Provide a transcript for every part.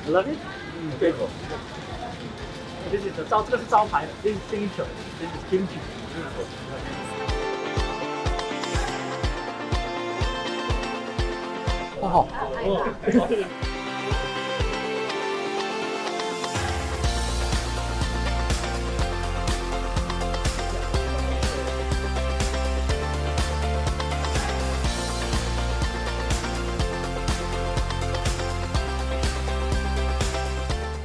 I love it. Grateful. This is 这个是招牌的 signature. This is kimchi. 哦。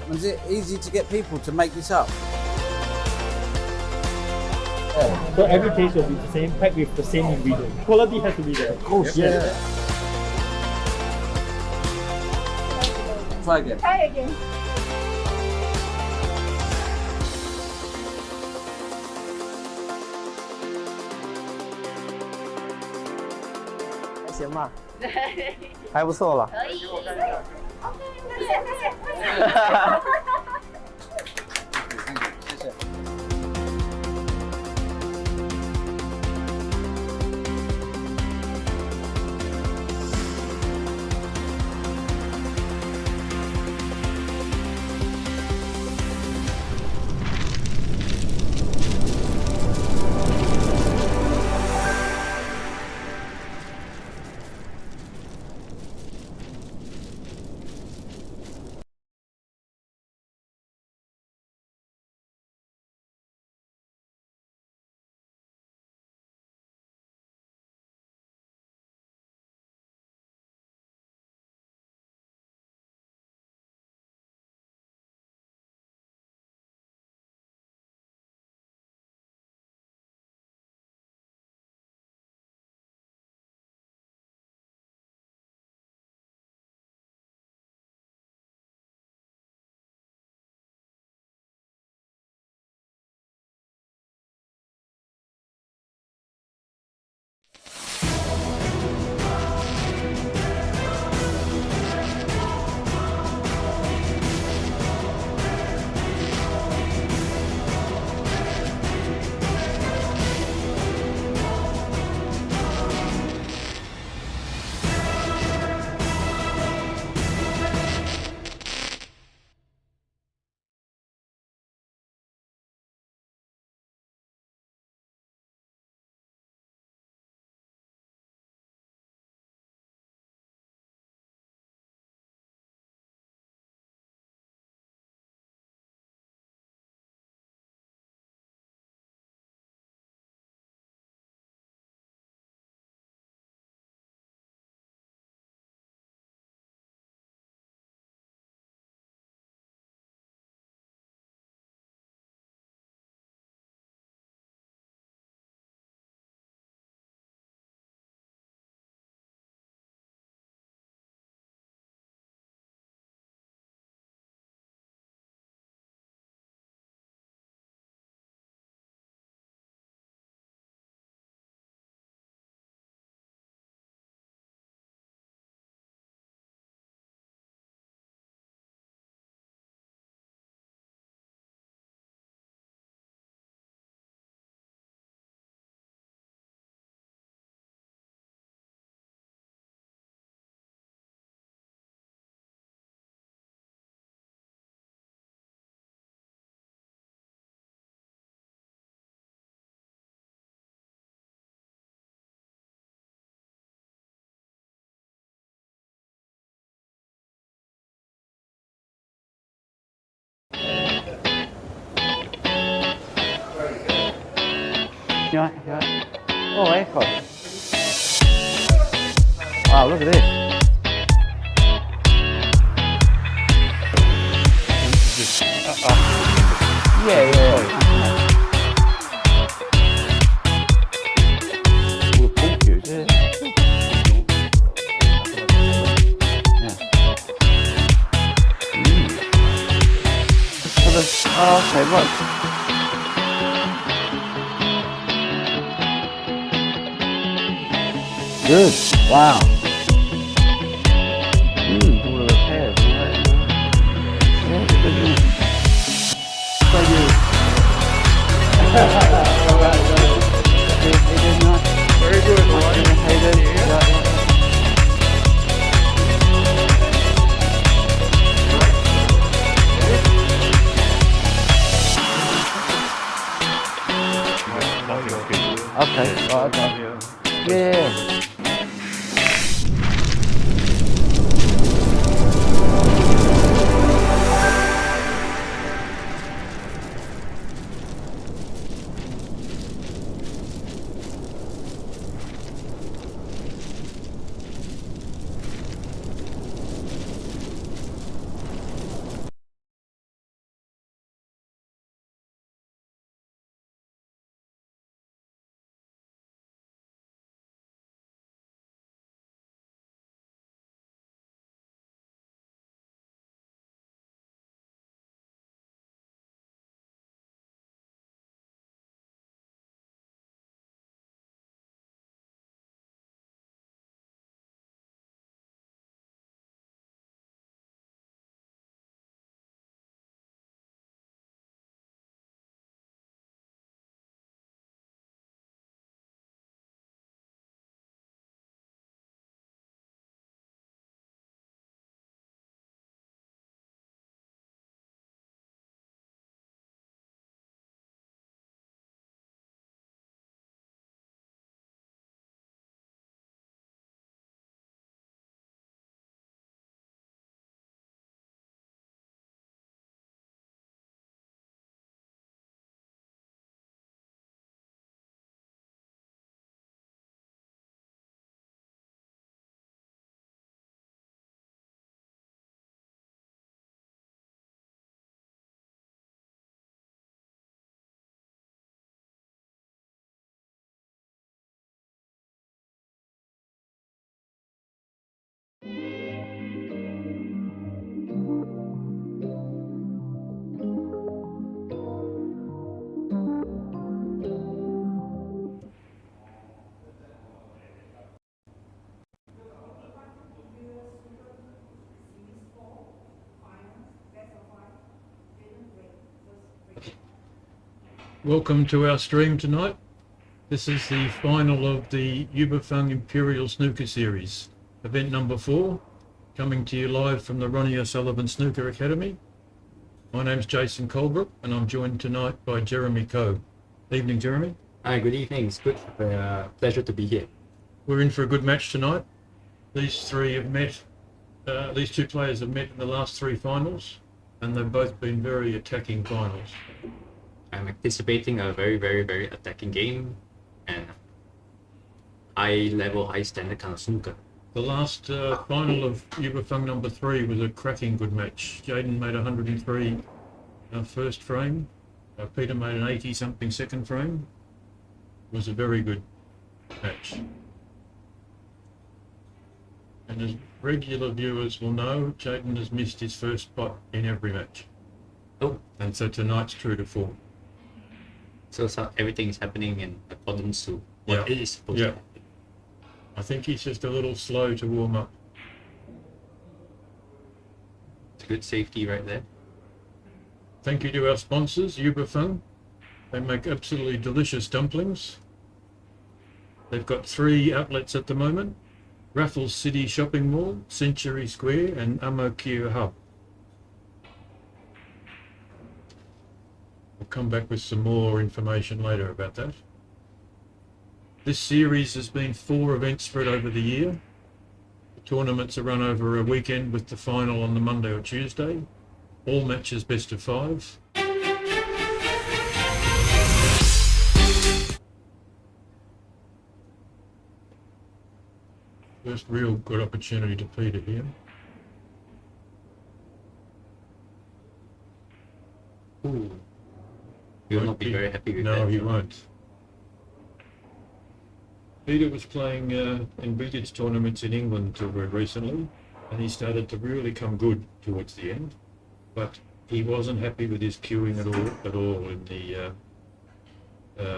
Is it easy to get people to make this up? So every case will be the same, packed with the same ingredient. Quality has to be there. Of course, yeah. Try again. Try again. Okay. 还不错了。可以。谢谢。You all right? You all right? Oh, echo. Wow, look at this. Yeah. All the pork juice. Yeah. Oh, okay, right. Good. Wow. All the repairs. Yeah, it's good. Thank you. Very good. Okay, right, yeah. Welcome to our stream tonight. This is the final of the Fang Imperial Snooker series, event number 4, coming to you live from the Ronnie O'Sullivan Snooker Academy. My name's Jason Colebrook and I'm joined tonight by Jeremy Coe. Evening, Jeremy. Hi, good evening. It's good. Pleasure to be here. We're in for a good match tonight. These three have met, these two players have met in the last 3 finals, and they've both been very attacking finals. I'm anticipating a very, very, very attacking game and high level, high standard kind of snooker. The last final of Fang number 3 was a cracking good match. Jaden made 103 first frame. Peter made an 80-something second frame. It was a very good match. And as regular viewers will know, Jaden has missed his first spot in every match. Oh, And so tonight's true to form. so everything is happening in accordance to what it is supposed to happen. I think he's just a little slow to warm up. It's a good safety right there. Thank you to our sponsors, Fang. They make absolutely delicious dumplings. They've got 3 outlets at the moment: Raffles City Shopping Mall, Century Square and Amokyo Hub. We'll come back with some more information later about that. This series has been 4 events spread over the year. The tournaments are run over a weekend with the final on the Monday or Tuesday. All matches best of 5. First real good opportunity to Peter here. Ooh. You'll not be very happy with that. No, he won't. Peter was playing in billiards tournaments in England till very recently, and he started to really come good towards the end. But he wasn't happy with his cueing at all in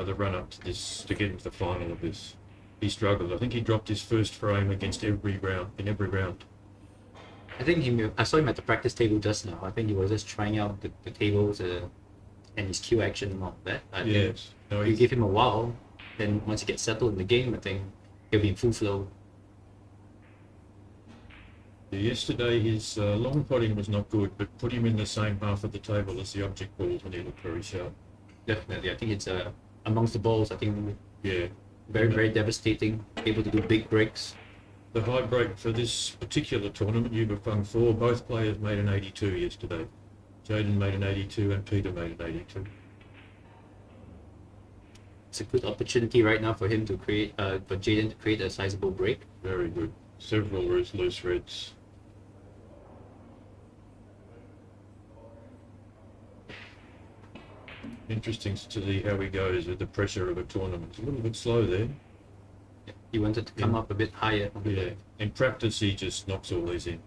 the run up to this, to get into the final of this. He struggled. I think he dropped his first frame against every round. I think I saw him at the practice table just now. I think he was just trying out the tables and his cue action and all that. I think Yes. No, you give him a while, then once he gets settled in the game, I think he'll be in full flow. Yesterday his long potting was not good, but put him in the same half of the table as the object balls and he looked very sharp. Definitely. I think it's amongst the balls, I think Yeah. Very devastating. Able to do big breaks. The high break for this particular tournament, Fang 4, both players made an 82 yesterday. Jaden made an 82 and Peter made an 82. It's a good opportunity right now for him to create, for Jaden to create a sizable break. Very good. Several loose reds. Interesting to see how he goes with the pressure of a tournament. It's a little bit slow there. He wanted to come up a bit higher. Yeah. In practice, he just knocks all these in.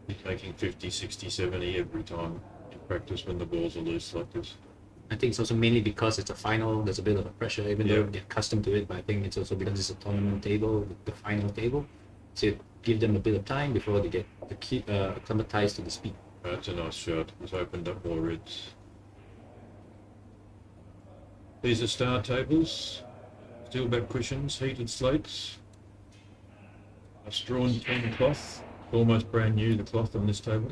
He's making 50, 60, 70 every time in practice when the balls are loose like this. I think it's also mainly because it's a final, there's a bit of a pressure, even though Yeah. you get accustomed to it, but I think it's also because it's a tournament table, the final table. So give them a bit of time before they get acclimatized to the speed. That's a nice shot. It's opened up more reds. These are star tables, steel back cushions, heated slates, a strawn tan cloth, almost brand new, the cloth on this table.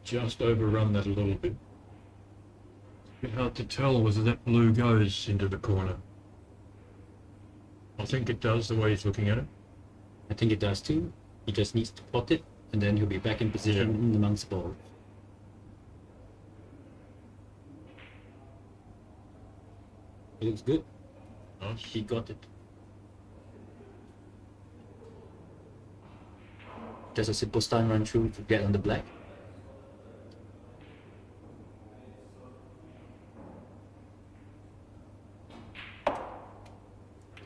Just overrun that a little bit. It's a bit hard to tell whether that blue goes into the corner. I think it does, the way he's looking at it. I think it does too. He just needs to pot it, and then he'll be back in position in amongst balls. It looks good. Nice. He got it. Just a simple stun run through to get on the black.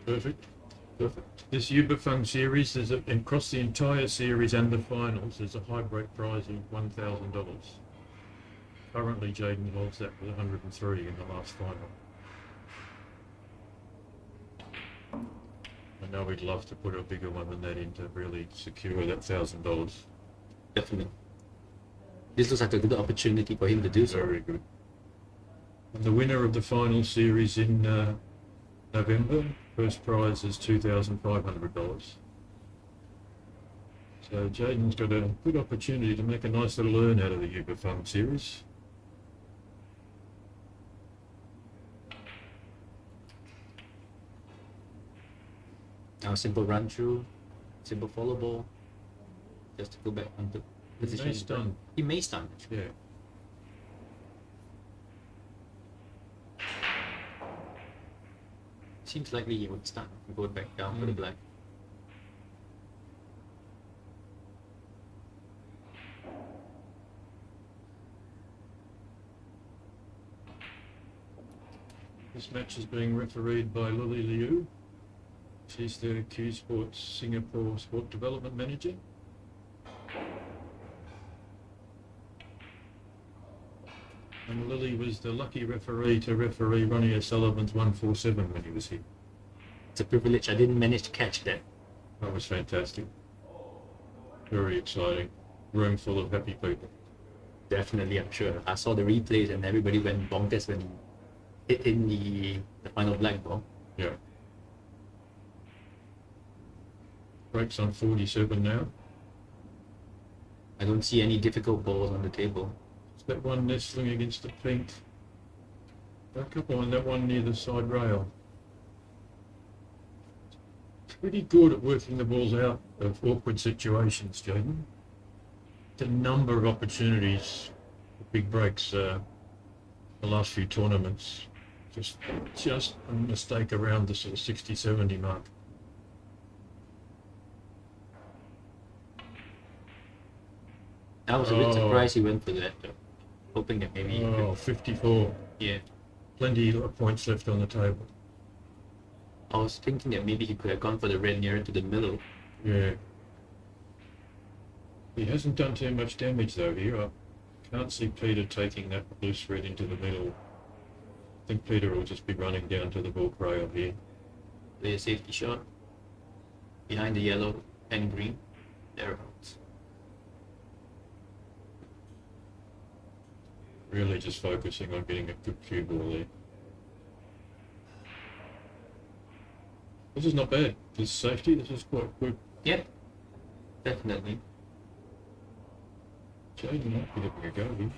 Perfect. This Fang series, across the entire series and the finals, there's a high break prize of $1,000. Currently, Jaden holds that with 103 in the last final. I know we'd love to put a bigger one than that in to really secure that $1,000. Definitely. This looks like a good opportunity for him to do so. Very good. And the winner of the final series in November, first prize is $2,500. So Jaden's got a good opportunity to make a nice little earn out of the Fang series. Now simple run through, simple follow ball, just to go back onto position. He may stun. He may stun. Yeah. Seems likely he would stun and go back down for the black. This match is being refereed by Lily Liu. She's the Q Sports Singapore Sport Development Manager. And Lily was the lucky referee to referee Ronnie O'Sullivan's 147 when he was here. It's a privilege. I didn't manage to catch that. That was fantastic. Very exciting. Room full of happy people. Definitely, I'm sure. I saw the replays and everybody went bonkers when hit in the final black ball. Yeah. Breaks on 47 now. I don't see any difficult balls on the table. It's that one nestling against the pink. A couple on that one near the side rail. It's pretty good at working the balls out of awkward situations, Jaden. A number of opportunities for big breaks the last few tournaments. Just a mistake around the sort of 60-70 mark. I was a bit surprised he went for that, though. Hoping that maybe he could. 54. Yeah. Plenty of points left on the table. I was thinking that maybe he could have gone for the red nearer to the middle. Yeah. He hasn't done too much damage though here. I can't see Peter taking that loose red into the middle. I think Peter will just be running down to the ball rail here. Play a safety shot. Behind the yellow and green. Thereabouts. Really just focusing on getting a good cue ball there. This is not bad. This is safety. This is quite good. Yep. Definitely. Jaden might be having a go here.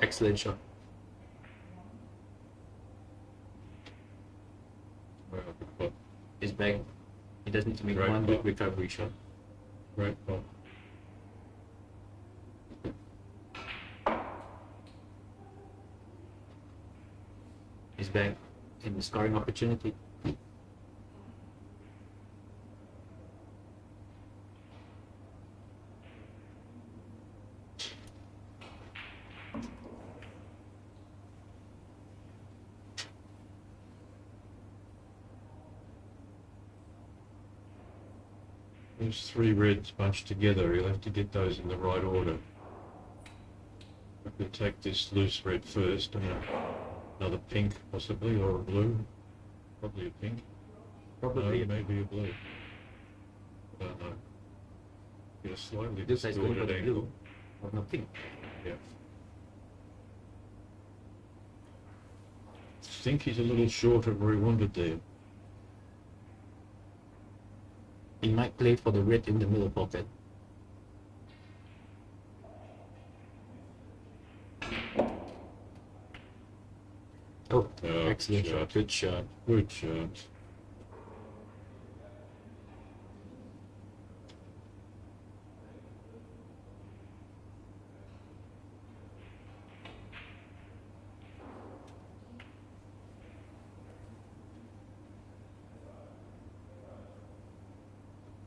Excellent shot. Well, good pot. His bag. He does need to make Great one pot. big recovery shot. Great pot. His bag in the scoring opportunity. There's 3 reds bunched together. You'll have to get those in the right order. I could take this loose red first and another pink possibly, or a blue. Probably a pink. Probably. No, maybe a blue. I don't know. Get a slightly This guy's going for distorted the angle. blue. Or no pink. Yeah. I think he's a little short of where he wanted there. He might play for the red in the middle pocket. Oh, excellent good shot. shot. Good shot. Good shot.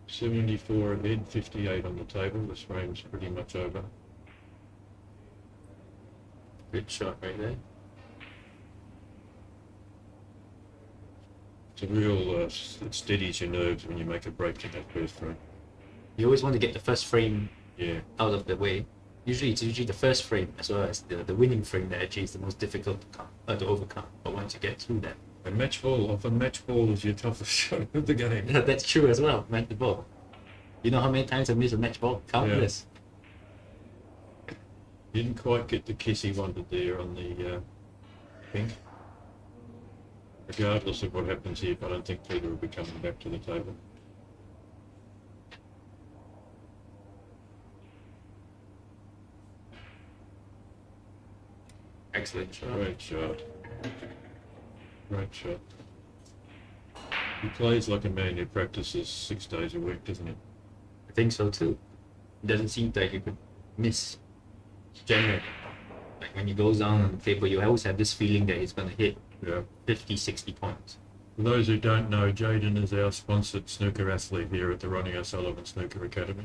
$74 ahead, 58 on the table. This frame's pretty much over. Good shot right there. It's a real, it steadies your nerves when you make a break in that first frame. You always want to get the first frame Yeah, out of the way. Usually it's the first frame as well as the winning frame that actually is the most difficult to overcome. But once you get through that, and match ball, often match ball is your toughest shot of the game. that's true as well. Match the ball. You know how many times I missed a match ball? Countless. Didn't quite get the kiss he wanted there on the pink. Regardless of what happens here, I don't think Peter will be coming back to the table. Excellent shot. Great shot. Great shot. He plays like a man who practices 6 days a week, doesn't he? I think so too. It doesn't seem like you could miss. Generally, like when he goes down on the paper, you always have this feeling that he's going to hit Yeah. 50, 60 points. For those who don't know, Jaden is our sponsored snooker athlete here at the Ronnie O'Sullivan Snooker Academy.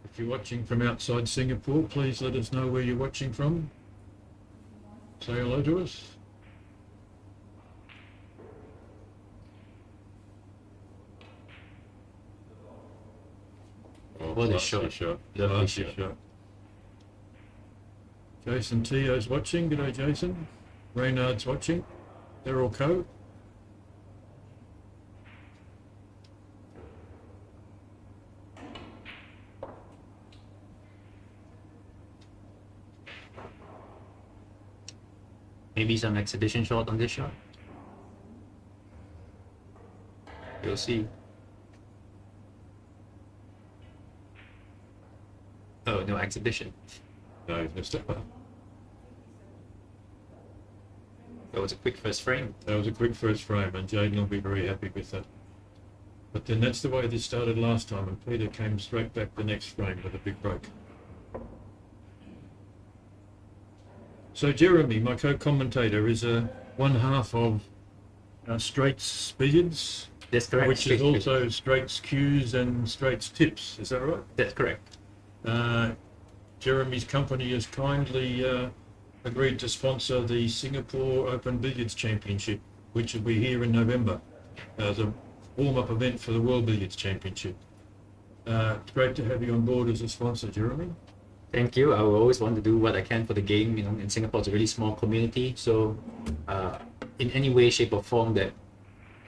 If you're watching from outside Singapore, please let us know where you're watching from. Say hello to us. Oh, What a classy shot. Lovely Classy shot. Jason Tio's watching. G'day, Jason. Reynard's watching. They're all co. Maybe some exhibition shot on this shot. You'll see. Oh, no exhibition. No, he's missed it. That was a quick first frame. That was a quick first frame, and Jaden will be very happy with that. But then that's the way this started last time, and Peter came straight back the next frame with a big break. So Jeremy, my co-commentator, is one half of Straights Billiards, That's correct. which is also Straights Cues and Straights Tips. Is that right? That's correct. Jeremy's company has kindly agreed to sponsor the Singapore Open Billiards Championship, which will be here in November as a warm-up event for the World Billiards Championship. It's great to have you on board as a sponsor, Jeremy. Thank you. I will always want to do what I can for the game. You know, in Singapore, it's a really small community, so in any way, shape, or form that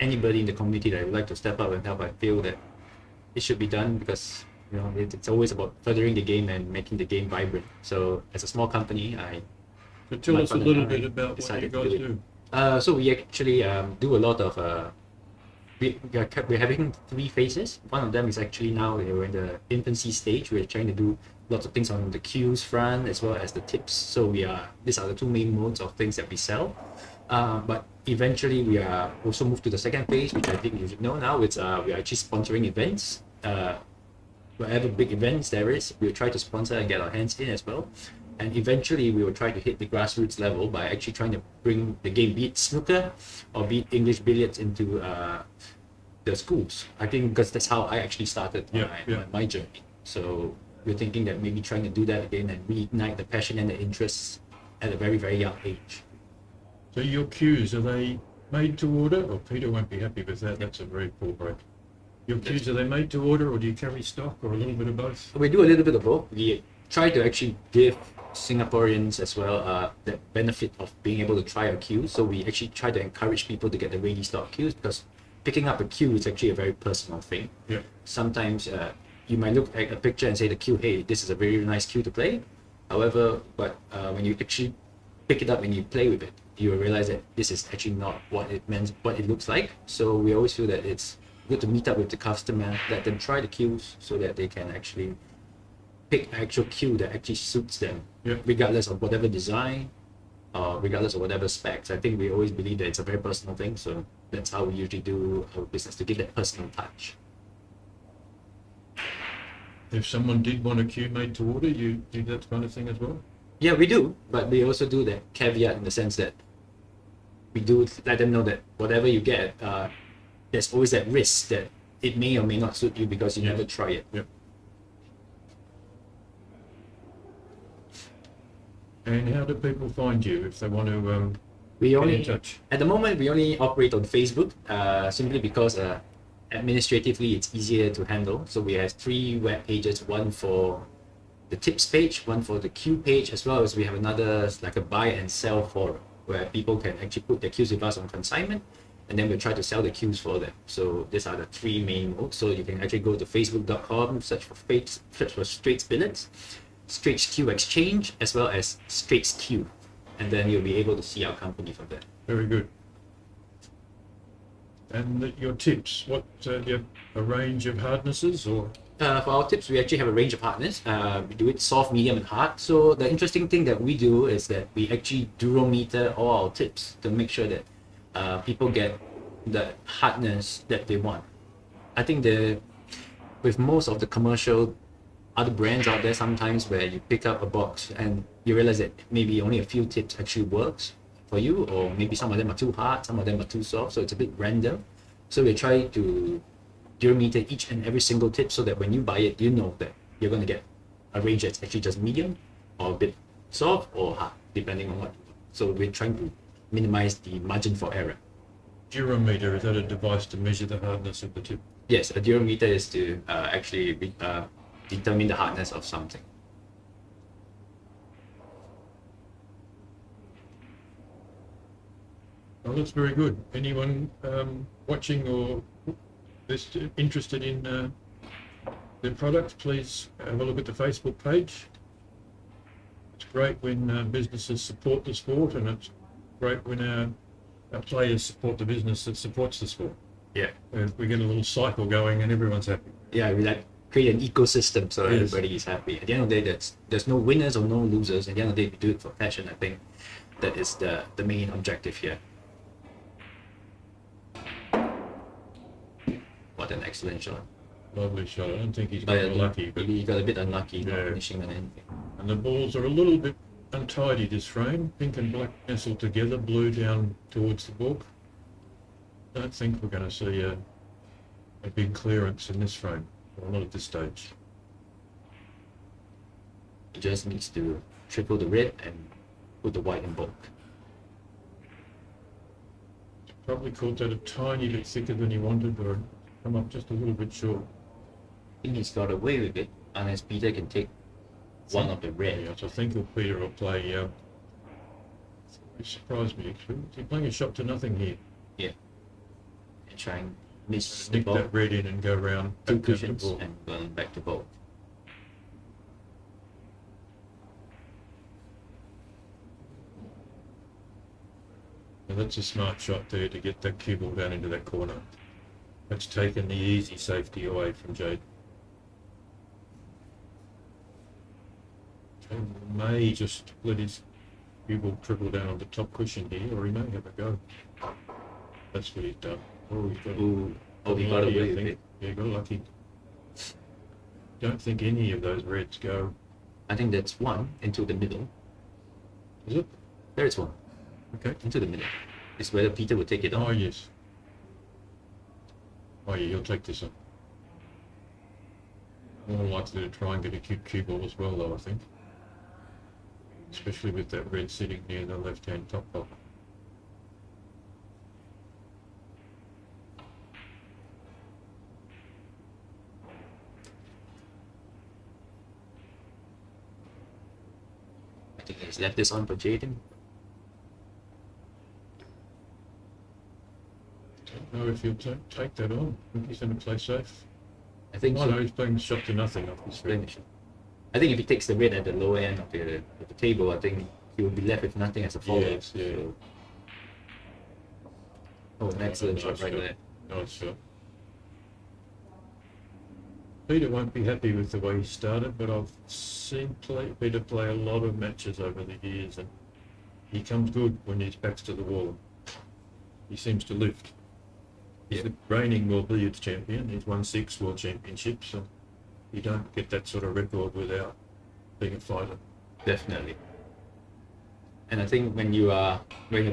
anybody in the community that would like to step up and help, I feel that it should be done because you know it's always about furthering the game and making the game vibrant. So as a small company, So tell my us a partner little and I bit about what you decided to guys do do. So we actually do a lot of we're having 3 phases. One of them is actually now we're in the infancy stage. We're trying to do lots of things on the queues front as well as the tips. So these are the 2 main modes of things that we sell. But eventually we are also moved to the second phase, which I think you should know now. It's we are actually sponsoring events. Whatever big events there is, we'll try to sponsor and get our hands in as well. And eventually we will try to hit the grassroots level by actually trying to bring the game, be it snooker or be it English billiards, into the schools. I think because that's how I actually started my journey. So we're thinking that maybe trying to do that again and reignite the passion and the interests at a very, very young age. So your cues, are they made to order? Or Peter won't be happy with that. That's a very poor break. Your cues, are they made to order or do you carry stock or a little bit of both? We do a little bit of both. We try to actually give Singaporeans as well the benefit of being able to try our cues. So we actually try to encourage people to get the ready stock cues because picking up a cue is actually a very personal thing. Yeah. Sometimes you might look at a picture and say the cue, hey, this is a very nice cue to play. However, when you actually pick it up and you play with it, you will realize that this is actually not what it looks like. So we always feel that it's good to meet up with the customer, let them try the cues so that they can actually pick an actual cue that actually suits them, regardless of whatever design, regardless of whatever specs. I think we always believe that it's a very personal thing, so that's how we usually do our business, to give that personal touch. If someone did want a cue made to order, you do that kind of thing as well? Yeah, we do, but we also do that caveat in the sense that we do let them know that whatever you get, there's always that risk that it may or may not suit you because you never try it. Yep. And how do people find you if they want to get in touch? At the moment, we only operate on Facebook, simply because administratively it's easier to handle. So we have 3 web pages, one for the tips page, one for the queue page, as well as we have another like a buy and sell forum where people can actually put their queues with us on consignment, and then we'll try to sell the queues for them. So these are the 3 main modes. So you can actually go to facebook.com, search for Straits Billiards, Straits Q Exchange, as well as Straits Q, and then you'll be able to see our company from there. Very good. And your tips, what do you have a range of hardnesses or? For our tips, we actually have a range of hardness. We do it soft, medium, and hard. So the interesting thing that we do is that we actually durometer all our tips to make sure that people get the hardness that they want. I think with most of the commercial other brands out there, sometimes where you pick up a box and you realize that maybe only a few tips actually works for you, or maybe some of them are too hard, some of them are too soft, so it's a bit random. So we try to durometer each and every single tip so that when you buy it, you know that you're going to get a range that's actually just medium or a bit soft or hard, depending on what. So we're trying to minimize the margin for error. Durometer, is that a device to measure the hardness of the tip? Yes, a durometer is to actually determine the hardness of something. Well, that's very good. Anyone watching or interested in their product, please have a look at the Facebook page. It's great when businesses support the sport, and it's great when our players support the business that supports the sport. Yeah. We get a little cycle going and everyone's happy. Yeah, we create an ecosystem so Yes. everybody is happy. At the end of the day, there's no winners or no losers. At the end of the day, we do it for passion. I think that is the main objective here. What an excellent shot. Lovely shot. I don't think he's But got lucky, but he got a bit unlucky not Yeah. finishing on anything. and the balls are a little bit untidy this frame. Pink and black nestled together, blue down towards the book. Don't think we're going to see a big clearance in this frame, or not at this stage. He just needs to triple the red and put the white in bulk. Probably caught that a tiny bit thicker than he wanted, or come up just a little bit short. I think he's got away with it, unless Peter can take one of the red. Yes, I think Peter will play. It surprised me actually. He's playing a shot to nothing here. And try and miss the Nick ball. that red in and go round Two back down to cushions ball. and burn back to ball. And that's a smart shot there to get that cue ball down into that corner. That's taken the easy safety away from Jaden. Jaden may just let his cue ball trickle down on the top cushion here, or he may have a go. That's what he's done. Oh, he's got Ooh, oh, he got lucky, away I with think. it. Yeah, got lucky. Don't think any of those reds go. I think that's one into the middle. Is it? There is one Okay. into the middle. It's whether Peter will take it Oh, on. yes. Oh, yeah, he'll take this one. More likely to try and get a cue ball as well, though, I think. Especially with that red sitting near the left-hand top pocket. I think he's left this on for Jaden. Don't know if he'll take that on. I think he's going to play safe. I think Oh, he- no, he's playing shot to nothing off his red. finish. I think if he takes the red at the lower end of the table, I think he will be left with nothing as a follow. Yes, yeah. So- Oh, an excellent Nice shot right shot. there. Nice shot. Peter won't be happy with the way he started, but I've seen Peter play a lot of matches over the years, and he comes good when his back's to the wall. He seems to lift. He's Yeah. the reigning World Billiards champion. He's won 6 World Championships, and you don't get that sort of record without being a fighter. Definitely. And I think when your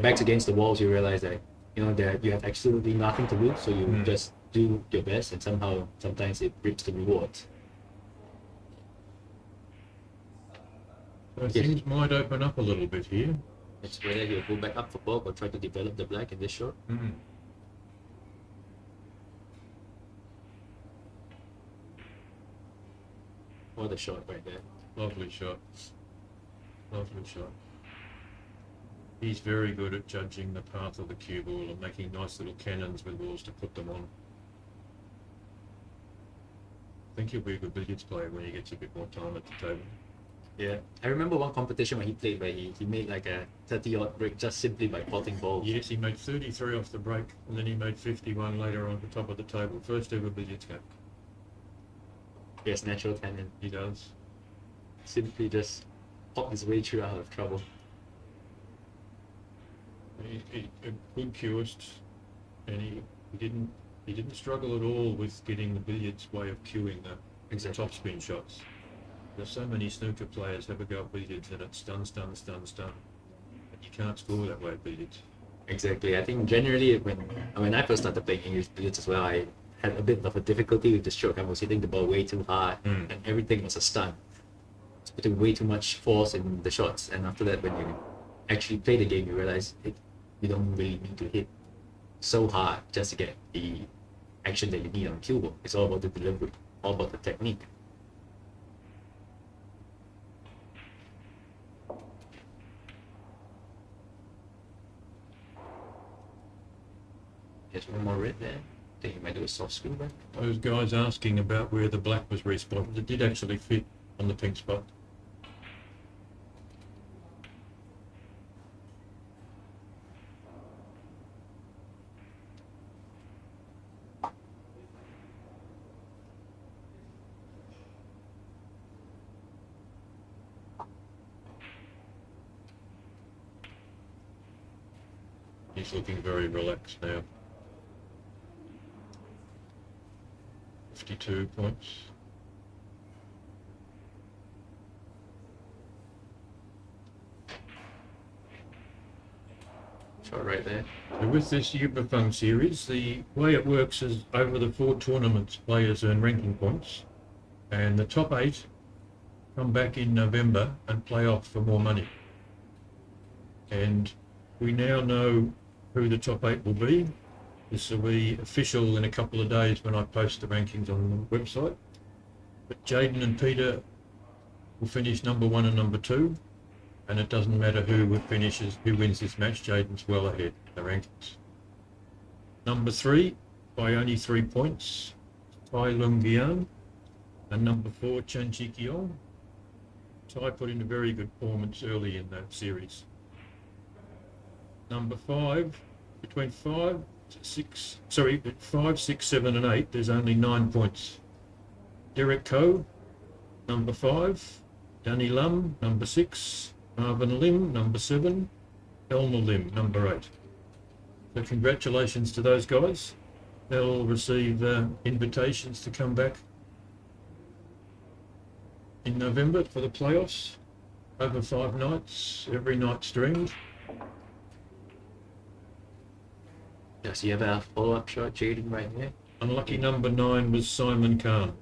back's against the walls, you realize that that you have absolutely nothing to lose, so you just do your best, and sometimes it reaps the rewards. So Yes. things might open up a little bit here. It's whether he'll go back up for ball or try to develop the black in this shot. Or the shot right there. Lovely shot. Lovely shot. He's very good at judging the path of the cue ball and making nice little cannons with balls to put them on. I think he'll be a good billiards player when he gets a bit more time at the table. Yeah. I remember one competition when he played where he made like a 30-odd break just simply by potting balls. Yes, he made 33 off the break, and then he made 51 later on the top of the table. First ever billiards game. Yes, natural talent. He does. Simply just pop his way through out of trouble. He a good cueist, and he didn't struggle at all with getting the billiards way of cueing the top spin shots. There's so many snooker players have a go at billiards and it's stun. But you can't score that way at billiards. Exactly. I think generally when I first started playing English billiards as well, I had a bit of a difficulty with the stroke. I was hitting the ball way too hard, and everything was a stun. I was putting way too much force in the shots, and after that, when you actually play the game, you realize you don't really need to hit so hard just to get the action that you need on cue ball. It's all about the delivery, all about the technique. There's one more red there. I think you might do a soft screw back. Those guys asking about where the black was respotted, it did actually fit on the pink spot. He's looking very relaxed now. 52 points. Shot right there. So with this Fang series, the way it works is over the 4 tournaments, players earn ranking points, and the top 8 come back in November and play off for more money. And we now know who the top 8 will be. This will be official in a couple of days when I post the rankings on the website. But Jaden and Peter will finish number 1 and number 2, and it doesn't matter who wins this match. Jaden's well ahead in the rankings. Number 3, by only 3 points, Tai Lung Gian, and number 4, Chan Chi Kiong. Tai put in a very good performance early in that series. Number 5, between 5, 6, 7 and 8, there's only 9 points. Derek Coe, number 5, Danny Lam, number 6, Marvin Lim, number 7, Elmer Lim, number 8. So congratulations to those guys. They'll receive invitations to come back in November for the playoffs, over 5 nights, every night streamed. Does he have a follow-up shot, Jaden, right here? Unlucky number 9 was Simon Khan.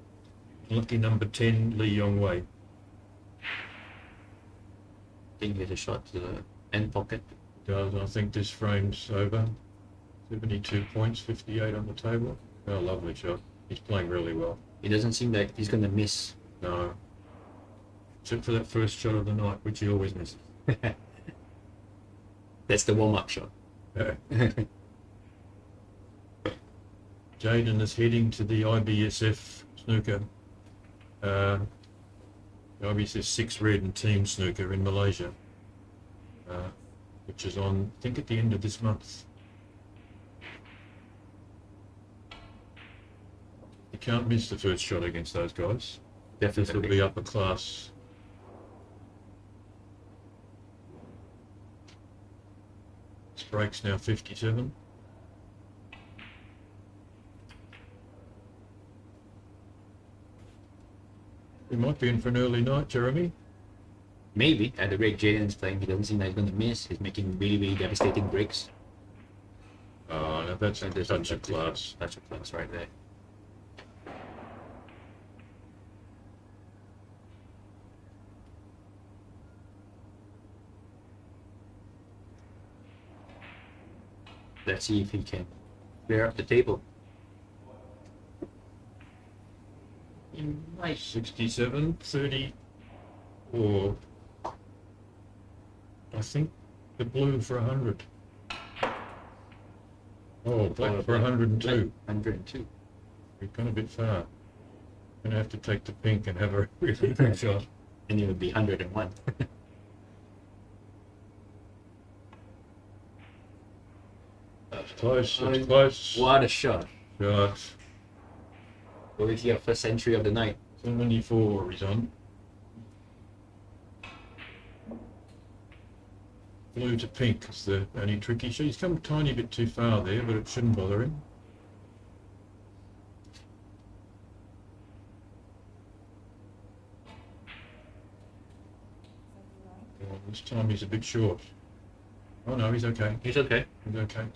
Unlucky number 10, Lee Yong Wei. Didn't get a shot to the end pocket. Does, I think this frame's over. 72 points, 58 on the table. Oh, lovely shot. He's playing really well. It doesn't seem like he's going to miss. No. Except for that first shot of the night, which he always misses. That's the warm-up shot. Yeah. Jaden is heading to the IBSF snooker. The IBSF 6 Red and Team Snooker in Malaysia, which is on, I think, at the end of this month. You can't miss the first shot against those guys. Definitely. This will be upper class. This break's now 57. We might be in for an early night, Jeremy. Maybe. At the rate Jaden's playing, he doesn't seem like he's going to miss. He's making really, really devastating breaks. Oh, no, that's And there's such a class. Such a class right there. Let's see if he can clear up the table. Nice. 67, 30, or I think the blue for 100. Oh, black for 102. 102. We've gone a bit far. Gonna have to take the pink and have a really good shot. And it would be 101. That's close, that's close. What a shot. Shot. Will it be our first century of the night? 74 he's on. Blue to pink is the only tricky shot. He's come a tiny bit too far there, but it shouldn't bother him. Oh, this time he's a bit short. Oh no, he's okay. He's okay. He's okay.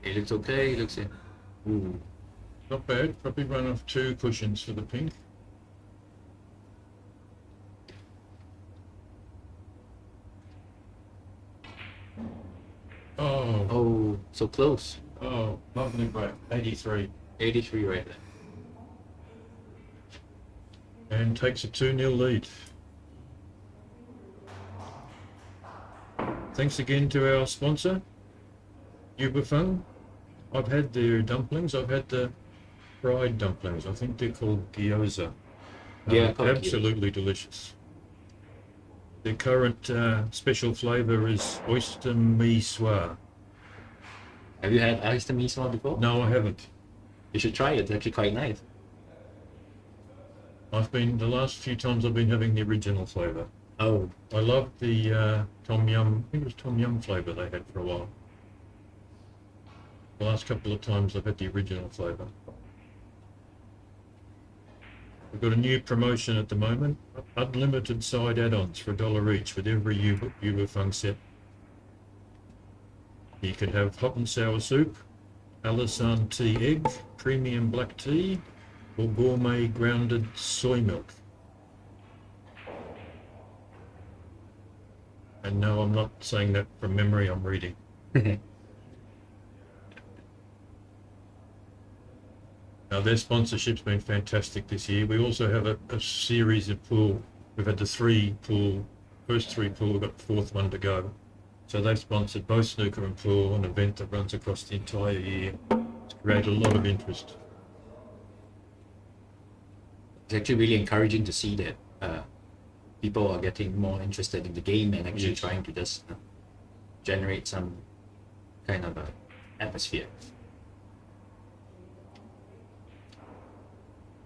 He looks okay. He looks in. Ooh. Not bad. Probably run off 2 cushions for the pink. Oh, Oh, so close. oh, lovely break. 83. 83 right there. And takes a 2-0 lead. Thanks again to our sponsor, Fang. I've had their dumplings. I've had the fried dumplings. I think they're called gyoza. Yeah, called absolutely delicious. Their current special flavour is oyster mee swa. Have you had oyster miso before? No, I haven't. You should try it. It's actually quite nice. The last few times I've been having the original flavour. Oh, I loved the tom yum, I think it was tom yum flavour they had for a while. The last couple of times I've had the original flavour. We've got a new promotion at the moment, unlimited side add-ons for $1 each with every Fang set. You could have hot and sour soup, Alisan tea egg, premium black tea, or gourmet grounded soy milk. And no, I'm not saying that from memory, I'm reading. Now their sponsorship's been fantastic this year. We also have a series of pool. We've had the first three pool, we've got the fourth one to go. So they've sponsored both snooker and pool, an event that runs across the entire year. It's created a lot of interest. It's actually really encouraging to see that people are getting more interested in the game and actually Yes. trying to just generate some kind of atmosphere.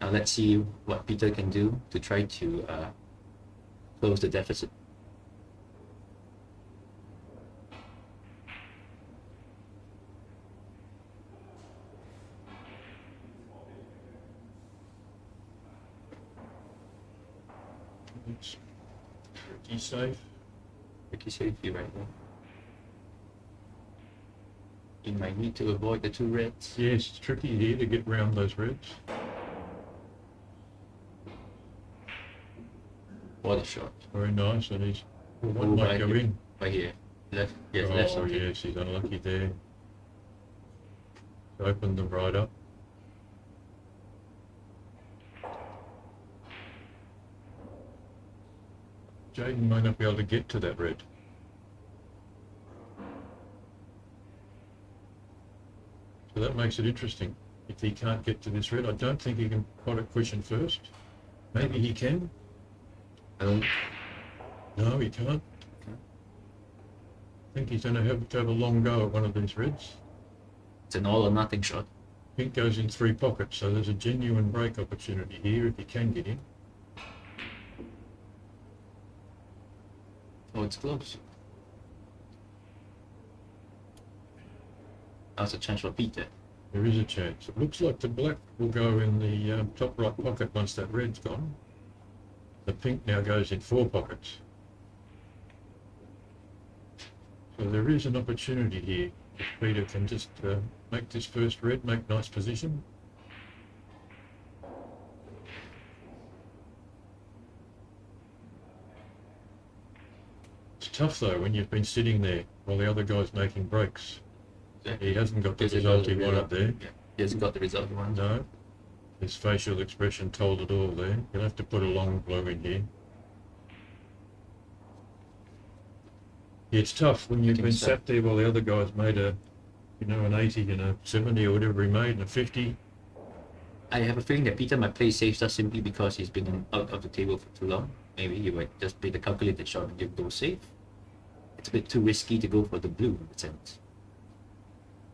Now let's see what Peter can do to try to close the deficit. It's pretty safe. Pretty safety right now. You might need to avoid the two reds. Yes, it's tricky here to get round those reds. What a shot. Very nice, and he's one Oh, might right go here. in. Right here. Left. Yes, Oh, left. Sorry. yes, he's unlucky there. Opened them right up. Jaden may not be able to get to that red. So that makes it interesting. If he can't get to this red, I don't think he can pot a cushion first. Maybe he can. I don't. No, he can't. I think he's going to have a long go at one of these reds. It's an all or nothing shot. Pink goes in 3 pockets, so there's a genuine break opportunity here if he can get in. Oh, it's close. That's a chance for Peter. There is a chance. It looks like the black will go in the top right pocket once that red's gone. The pink now goes in 4 pockets. So there is an opportunity here. If Peter can just make this first red, make nice position. It's tough though when you've been sitting there while the other guy's making breaks. Exactly. He hasn't got the Hasn't result got he the wanted result. there. Yeah. He hasn't got the result he wanted. No. His facial expression told it all there. You'll have to put a long blue in here. Yeah, it's tough when you've think been so. sat there while the other guy's made an 80 and a 70 or whatever he made and a 50. I have a feeling that Peter might play safe just simply because he's been out of the table for too long. Maybe he might just play the calculated shot and go safe. It's a bit too risky to go for the blue in a sense.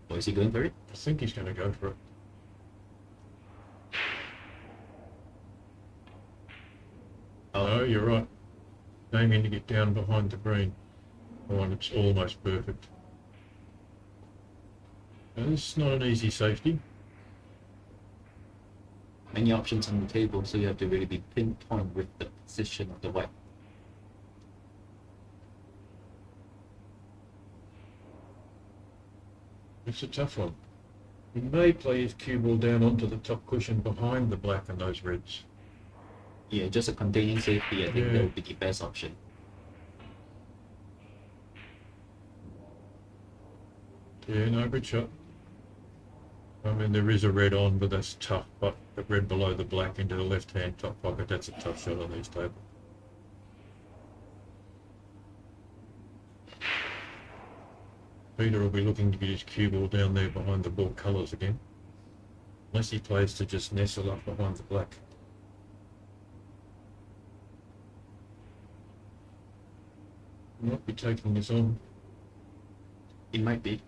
Or is he going for it? I think he's going to go for it. Oh. No, you're right. Aiming to get down behind the green. Oh, and it's almost perfect. Now, this is not an easy safety. Many options on the table, so you have to really be pinpoint with the position of the white. It's a tough one. He may play his cue ball down onto the top cushion behind the black and those reds. Yeah, just a containing safety, I think Yeah. that would be the best option. Yeah, no, good shot. I mean, there is a red on, but that's tough. But the red below the black into the left-hand top pocket, that's a tough shot on these tables. Peter will be looking to get his cue ball down there behind the ball colours again. Unless he plays to just nestle up behind the black. Might be taking this on. It might be.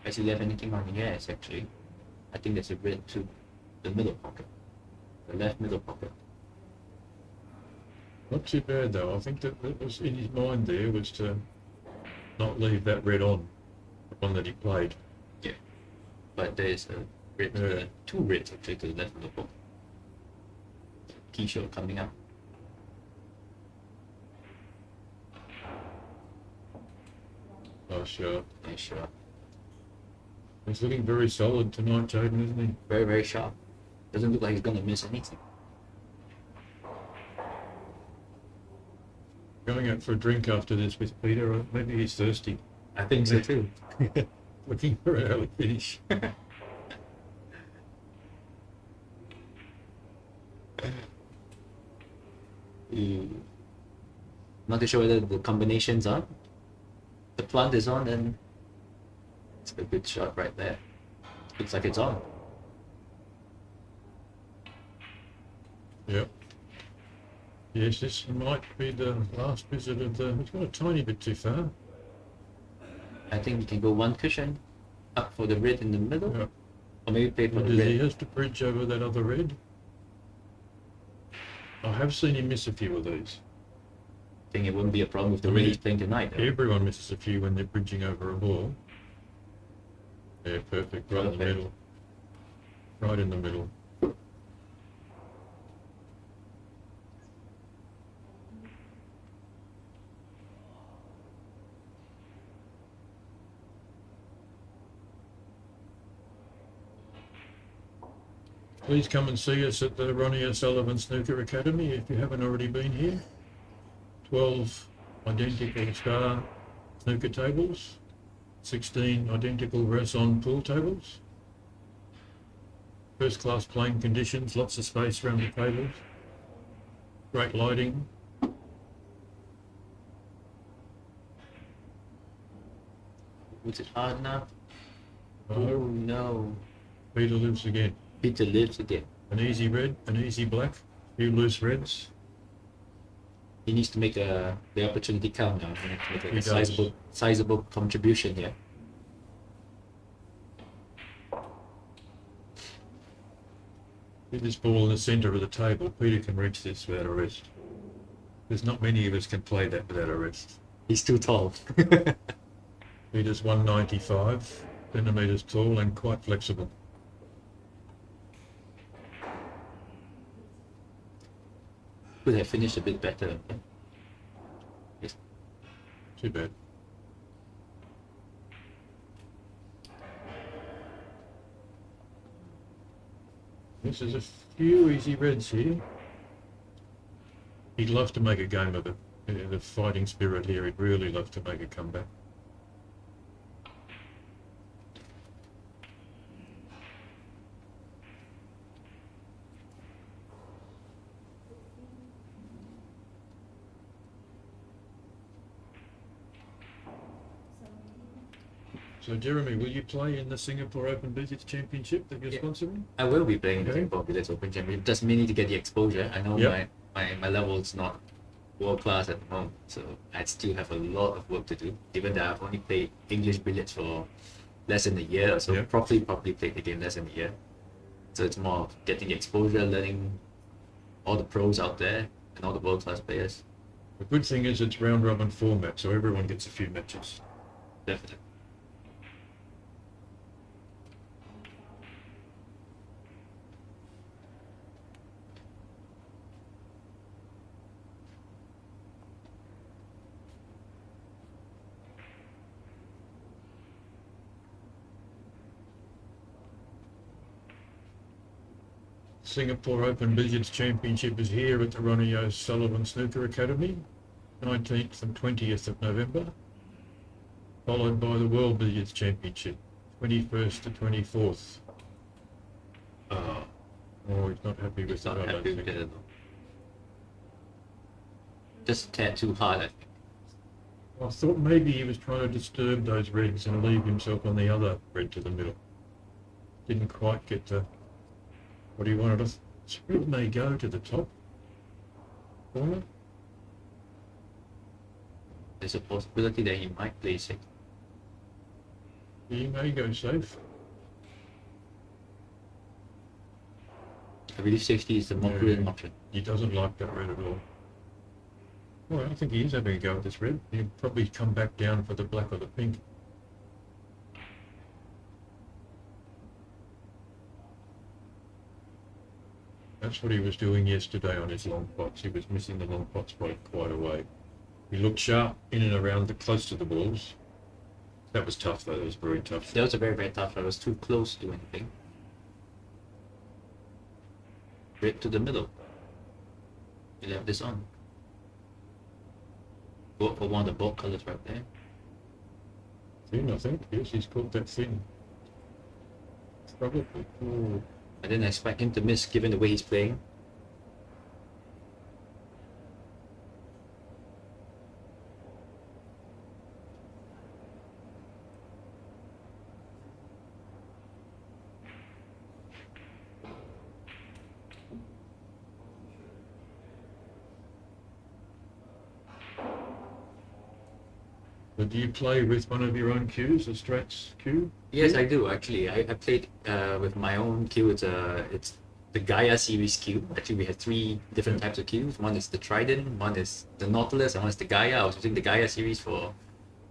Has he left anything on? Yes, actually. I think there's a red to the middle pocket. The left middle pocket. Not too bad though. I think that was in his mind there was to not leave that red on, the one that he played. Yeah. But there's a red, Yeah. two reds actually to the left middle pocket. Key shot coming up. Oh, sure. Nice shot. He's looking very solid tonight, Jaden, isn't he? Very, very sharp. Doesn't look like he's gonna miss anything. Going out for a drink after this with Peter, or maybe he's thirsty. I think so too. Looking for an early finish. Not too sure whether the combination's on. The plant is on, and it's a good shot right there. Looks like it's on. Yep. Yes, this might be the last visit of the... It's got a tiny bit too far. I think you can go one cushion up for the red in the middle, Yep. or maybe play for the Does he red. has to bridge over that other red? I have seen him miss a few of these. I think it wouldn't be a problem with the red he's playing tonight. Though. Everyone misses a few when they're bridging over a ball. Yeah, perfect. Right in the Perfect. middle. Right in the middle. Please come and see us at the Ronnie O'Sullivan Snooker Academy if you haven't already been here. 12 identical star snooker tables, 16 identical Raison pool tables. First class playing conditions, lots of space around the tables. Great lighting. Was it hard now? Oh, Oh no. Peter lives again. Peter lives again. An easy red, an easy black, few loose reds. He needs to make the opportunity count now. He needs to make He a does. sizable contribution here. With this ball in the centre of the table, Peter can reach this without a rest. There's not many of us can play that without a rest. He's too tall. Peter's 195 centimetres tall and quite flexible. Could have finished a bit better. Yes. Too bad. This is a few easy reds here. He'd love to make a game of it. The fighting spirit here, he'd really love to make a comeback. So Jeremy, will you play in the Singapore Open Billiards Championship that you're Yeah. sponsoring? I will be playing the Okay. Singapore Billiards Open Championship. Just mainly to get the exposure. I know Yep. my level is not world class at the moment, so I still have a lot of work to do. Given that I've only played English billiards for less than a year, or so Yep. probably played the game less than a year. So it's more of getting the exposure, learning all the pros out there and all the world class players. The good thing is it's round robin format, so everyone gets a few matches. Definitely. Singapore Open Billiards Championship is here at the Ronnie O'Sullivan Snooker Academy, 19th and 20th of November, followed by the World Billiards Championship, 21st to 24th. Oh, he's not happy with It's that, not I don't happy with think. it at all. Just a tad too hard, I think. I thought maybe he was trying to disturb those reds and leave himself on the other red to the middle. Didn't quite get to what he wanted. This red may go to the top corner. There's a possibility that he might play safe. He may go safe. I believe safety is the more prudent option. He doesn't like that red at all. Well, I think he is having a go at this red. He'll probably come back down for the black or the pink. That's what he was doing yesterday on his long pots. He was missing the long pots by quite a way. He looked sharp in and around the close to the balls. That was tough though, that was very tough. That was a very, very tough. I was too close to anything. Red to the middle. We'll have this on. go for one of the bolt colors right there. Thin, I think. Yes, he's called that thin. Probably. Ooh. I didn't expect him to miss given the way he's playing. But do you play with one of your own cues, a Strats cue? Yes, I do actually. I played with my own cue. It's the Gaia series cue. Actually, we have three different types of cues. One is the Trident, one is the Nautilus, and one is the Gaia. I was using the Gaia series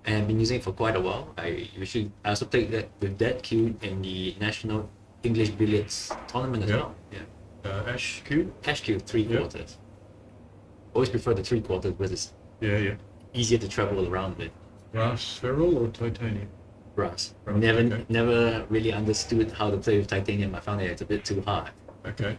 and I've been using it for quite a while. I also played that with that cue in the National English Billiards tournament as well. Yeah. Ash cue? Cash cue, 3/4. Always prefer the 3/4 because it's Yeah. easier to travel around with. Brass ferrule or titanium? Brass. Brass, Never okay. never really understood how to play with titanium. I found it's a bit too hard. Okay.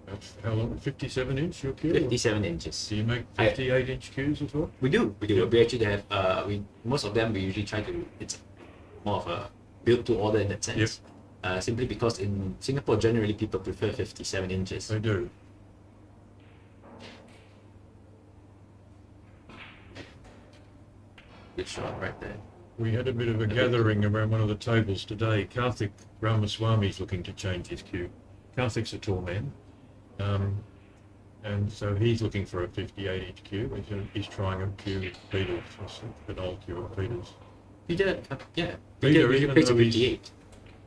That's how long? 57 inch your cue? 57 inches. Do you make 58 inch cues as well? We do. Yeah. We actually have most of them we usually try to. It's more of a build to order in that sense. Simply because in Singapore generally people prefer 57 inches. They do. Good shot right there. We had a bit of a gathering around one of the tables today. Karthik Ramaswamy's looking to change his cue. Karthik's a tall man. And so he's looking for a 58 inch cue. He's trying a cue with Peter's, an old cue of Peter's. Peter, Peter, Peter even plays a though he's- 58.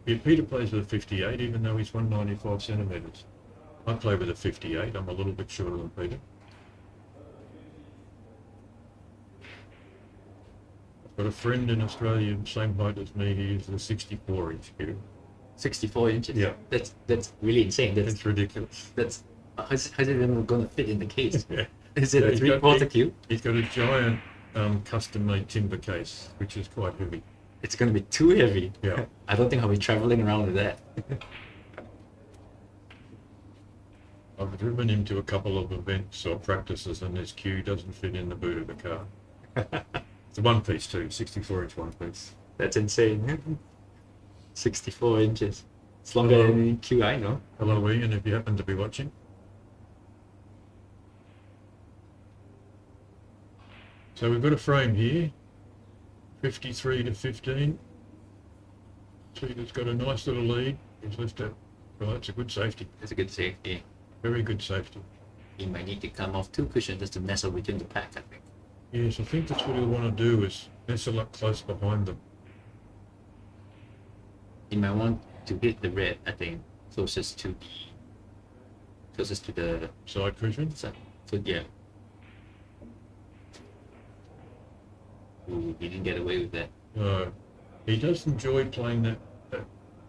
Yeah, Peter plays with a 58, even though he's 195 centimetres. I play with a 58. I'm a little bit shorter than Peter. I've got a friend in Australia, same height as me. He uses a 64 inch cue. 64 inches. Yeah. That's really insane. It's ridiculous. How's it even going to fit in the case? Yeah. Is it Yeah, a he's got- 3/4 cube? He's got a giant custom-made timber case, which is quite heavy. It's going to be too heavy. Yeah. I don't think I'll be traveling around with that. I've driven him to a couple of events or practices, and his cue doesn't fit in the boot of the car. It's a one piece too, 64 inch one piece. That's insane. 64 inches. It's longer than any cue I know. Hello, Ian, if you happen to be watching. So we've got a frame here, 53 to 15. Peter's got a nice little lead. He's left it. Well, that's a good safety. It's a good safety. Very good safety. He might need to come off 2 cushions just to nestle between the pack, I think. Yes, I think that's what he'll want to do, is nestle up close behind them. He might want to hit the red, I think, closest to the Side cushion. side. So yeah. Ooh, he didn't get away with that. No, he does enjoy playing that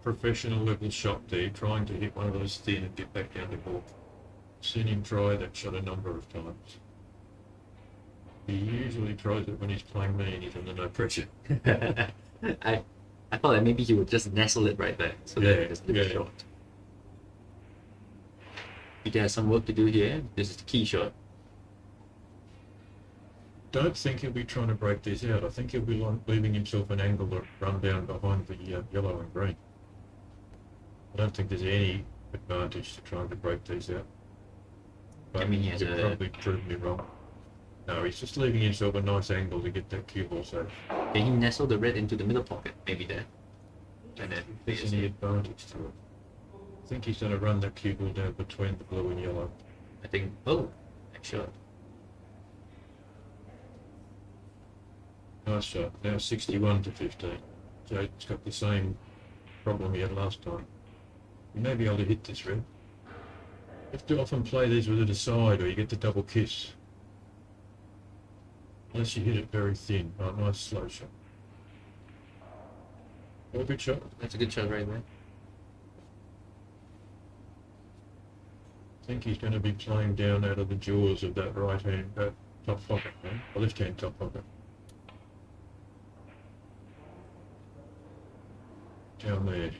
professional level shot there, trying to hit one of those thin and get back down the court. Seen him try that shot a number of times. He usually tries it when he's playing me and he's under no pressure. I thought that maybe he would just nestle it right there, so that it's a little short. Peter has some work to do here. This is the key shot. Don't think he'll be trying to break these out. I think he'll be leaving himself an angle to run down behind the yellow and green. I don't think there's any advantage to trying to break these out. But I mean, he has you'll a- probably prove me wrong. No, he's just leaving himself a nice angle to get that cue ball safe. Can he nestle the red into the middle pocket? Maybe there. And then There's any advantage to it. I think he's going to run that cue ball down between the blue and yellow. I think, oh, nice shot. Nice shot. Now 61 to 15. Jaden's got the same problem he had last time. You may be able to hit this red. You have to often play these with it aside, or you get the double kiss. Unless you hit it very thin. Oh, nice slow shot. Oh, good shot. That's a good shot right there. I think he's going to be playing down out of the jaws of that right hand, that top pocket, right? The left hand top pocket. Down there.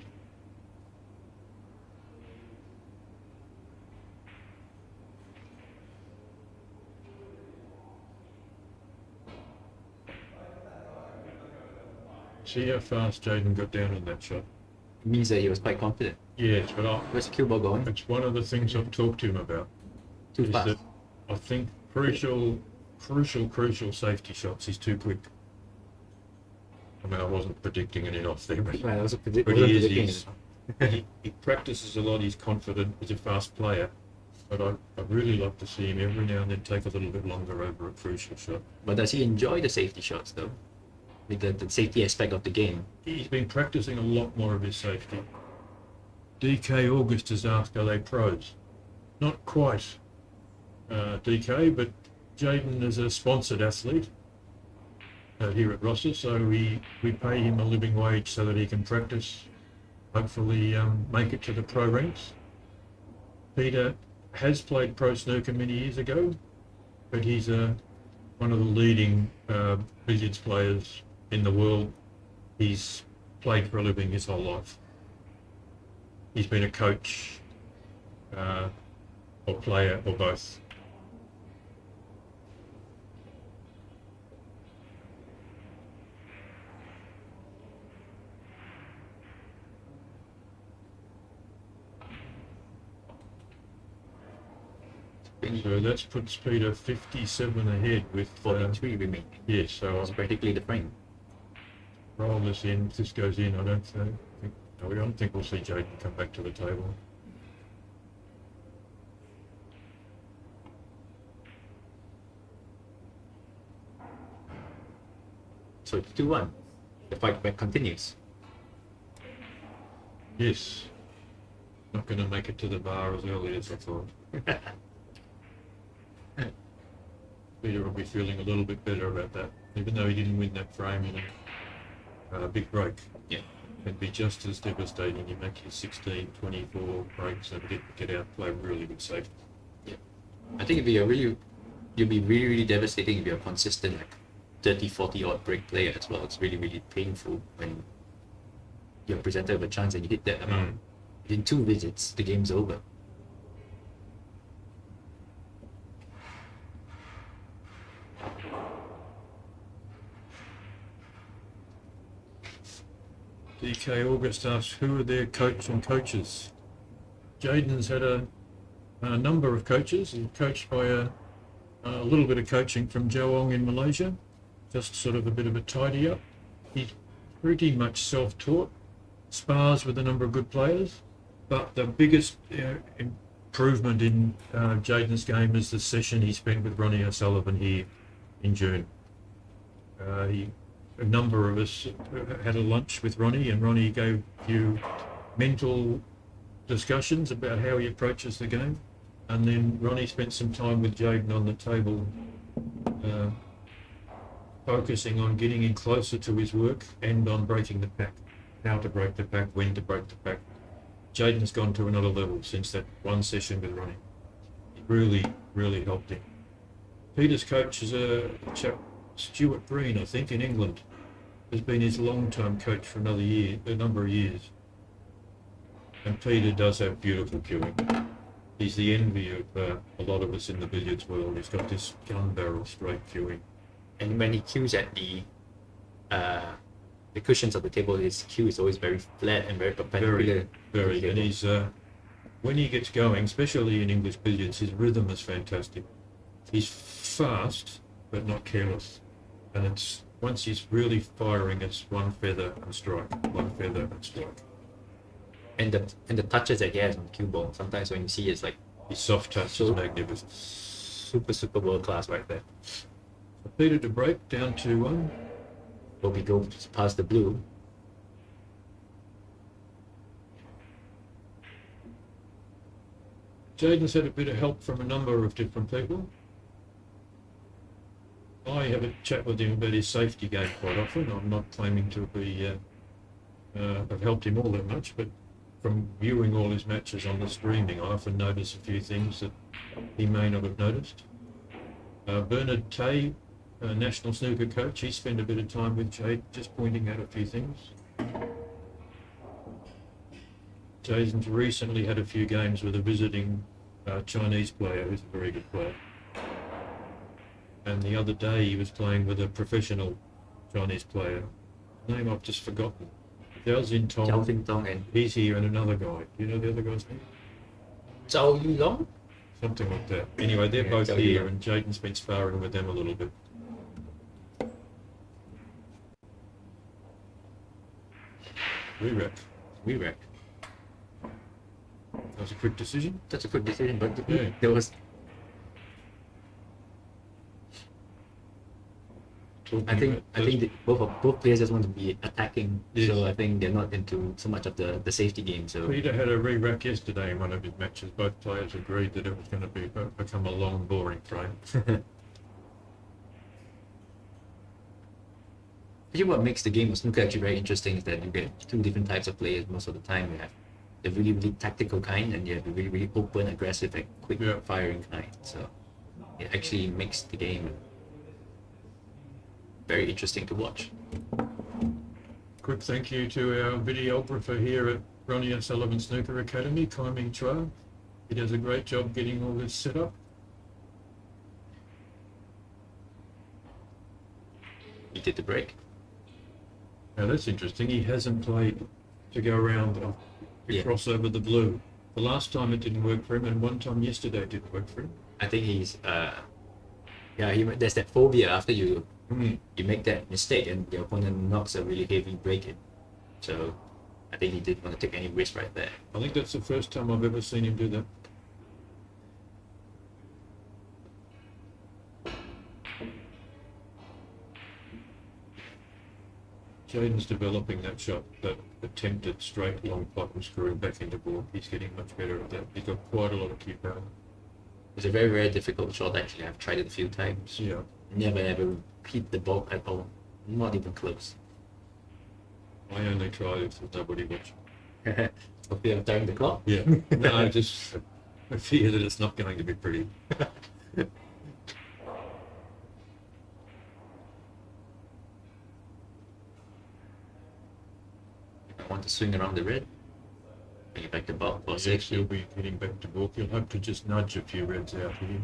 See how fast Jaden got down on that shot. It means that he was quite confident. Yes, but Where's the cue ball going? it's one of the things I've talked to him about. Too is fast. that I think crucial safety shots. He's too quick. I mean, I wasn't predicting any off there, but, Right, I was but wasn't he predicting is. it. He practices a lot. He's confident. He's a fast player. But I'd really like to see him every now and then take a little bit longer over a crucial shot. But does he enjoy the safety shots though? With the safety aspect of the game. He's been practicing a lot more of his safety. DK August has asked, are they pros? Not quite, DK, but Jaden is a sponsored athlete here at Rossa, so we pay him a living wage so that he can practice, hopefully make it to the pro ranks. Peter has played pro snooker many years ago, but he's one of the leading billiards players in the world. He's played for a living his whole life. He's been a coach or player or both. So that puts Peter 57 ahead with 43 remaining. yes, so It's practically the frame. I'll roll this in. If this goes in, I don't think we'll see Jaden come back to the table. So it's 2-1. The fight back continues. Yes. Not going to make it to the bar as early as I thought. Peter will be feeling a little bit better about that, even though he didn't win that frame in a big break. Yeah. It'd be just as devastating. You make your 16, 24 breaks and get out, play really good safety. I think you'll be really devastating if you're a consistent like 30, 40 odd break player as well. It's really painful when you're presented with a chance and you hit that amount. Within 2 visits, the game's over. DK August asks, who are their coach and coaches? Jaden's had a number of coaches. He's coached by a little bit of coaching from Jaden Ong in Malaysia, just sort of a bit of a tidy up. He's pretty much self-taught, spars with a number of good players, but the biggest improvement in Jaden's game is the session he spent with Ronnie O'Sullivan here in June. A number of us had a lunch with Ronnie, and Ronnie gave a few mental discussions about how he approaches the game. And then Ronnie spent some time with Jaden on the table, focusing on getting in closer to his work and on breaking the pack. How to break the pack, when to break the pack. Jaden's gone to another level since that one session with Ronnie. It really helped him. Peter's coach is a chap, Stuart Green, I think, in England. Has been his long-term coach for a number of years. And Peter does have beautiful cueing. He's the envy of a lot of us in the billiards world. He's got this gun barrel straight cueing. And when he cues at the cushions of the table, his cue is always very flat and very perpendicular. Very. And he's when he gets going, especially in English billiards, his rhythm is fantastic. He's fast, but not careless. And it's once he's really firing, it's one feather and strike, one feather and strike. And the touches that he has on the cue ball, sometimes when you see it's like His soft touch is magnificent. super world class right there. So Peter to break down 2-1. Will we go past the blue? Jaden's had a bit of help from a number of different people. I have a chat with him about his safety game quite often. I'm not claiming to be have helped him all that much, but from viewing all his matches on the streaming, I often notice a few things that he may not have noticed. Bernard Tay, a national snooker coach, he spent a bit of time with Jade, just pointing out a few things. Jaden's recently had a few games with a visiting Chinese player who's a very good player. And the other day he was playing with a professional Chinese player name I've just forgotten. Zhao Zhao Xintong. Tong and He's here, and another guy. Do you know the other guy's name? Zhao Yulong. Something like that. Anyway, they're Yeah, both Zhao here, Yulong. and Jaden's been sparring with them a little bit. Re-rack. Re-rack. That was a quick decision. That's a quick decision, but Yeah. there was. Talking I think about I think both players just want to be attacking, Yes. so I think they're not into so much of the safety game. So Peter had a re-rack yesterday in one of his matches. Both players agreed that it was going to become a long, boring frame. actually, what makes the game of snooker actually very interesting is that you get two different types of players most of the time. You have the really really tactical kind, and you have the really really open, aggressive, and quick Yeah. firing kind. So it actually makes the game very interesting to watch. Quick thank you to our videographer here at Ronnie and Sullivan Snooker Academy, Kai Ming Chua. He does a great job getting all this set up. He did the break. Now that's interesting. He hasn't played to go around to Yeah. cross over the blue. The last time it didn't work for him, and one time yesterday it didn't work for him. I think he's there's that phobia after you make that mistake and your opponent knocks a really heavy break in. So I think he didn't want to take any risk right there. I think that's the first time I've ever seen him do that. Jaden's developing that shot, that attempted straight long pot and screwing back into board. He's getting much better at that. He's got quite a lot of cue power. It's a very, very difficult shot actually. I've tried it a few times. Yeah. Never ever hit the ball at all. Not even close. I only try if there's nobody watching. For fear of tiring the clock. Yeah. No, I just I fear that it's not going to be pretty. I want to swing around the red. Bring it back to ball for Yes, 6. he'll be heading back to walk. He'll hope to just nudge a few reds out here.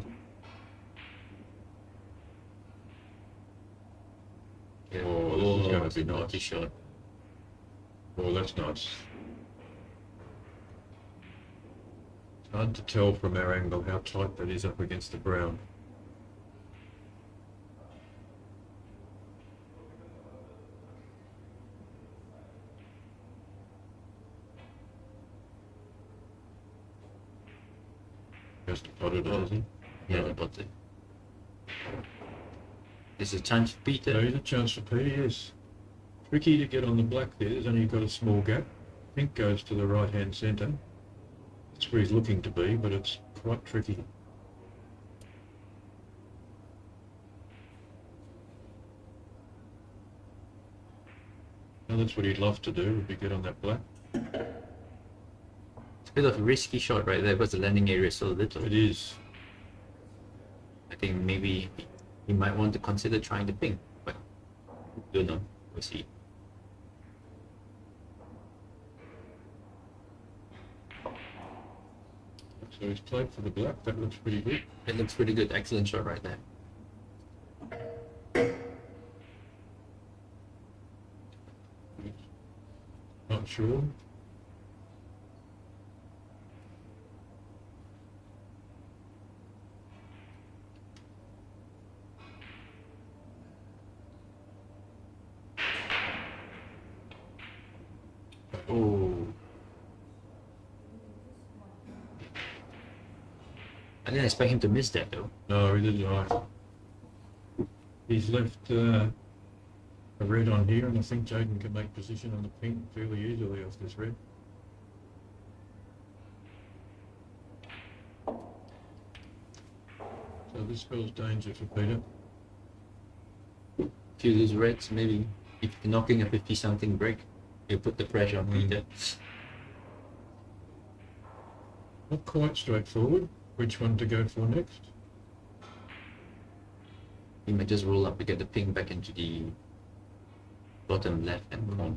Yeah. Oh, this is gonna be nice. lucky shot. Oh, that's nice. It's hard to tell from our angle how tight that is up against the brown. Just potted it, has he? Yeah, Right. but there's a chance for Peter. There is a chance for Peter, yes. Tricky to get on the black there. There's only got a small gap. Pink goes to the right-hand centre. That's where he's looking to be, but it's quite tricky. Now that's what he'd love to do, would be get on that black. It's a bit of a risky shot right there because the landing area is so little. It is. I think maybe he might want to consider trying the pink, but don't know. We'll see. So he's played for the black. That looks pretty good. It looks pretty good. Excellent shot right there. Not sure. Oh. I didn't expect him to miss that though. No, he didn't. Right. He's left a red on here, and I think Jaden can make position on the pink fairly easily off this red. So this spells danger for Peter. If you lose reds, maybe if you're knocking a 50 something break, you put the pressure on Peter. Not quite straightforward. Which one to go for next? He might just roll up to get the pink back into the bottom left hand corner.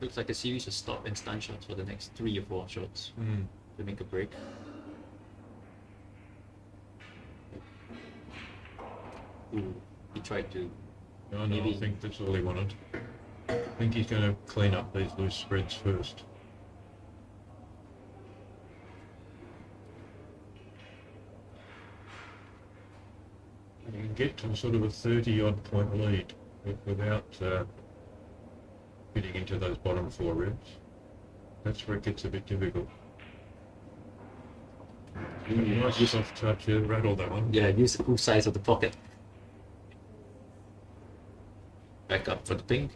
Looks like a series of stop and stun shots for the next 3 or 4 shots to make a break. Ooh, he tried to. No, I Maybe. think that's all he wanted. I think he's going to clean up these loose spreads first. You can get to sort of a 30-odd point lead without getting into those bottom 4 reds. That's where it gets a bit difficult. Nice soft touch, rattled that one. Yeah, use the full size of the pocket. Back up for the pink.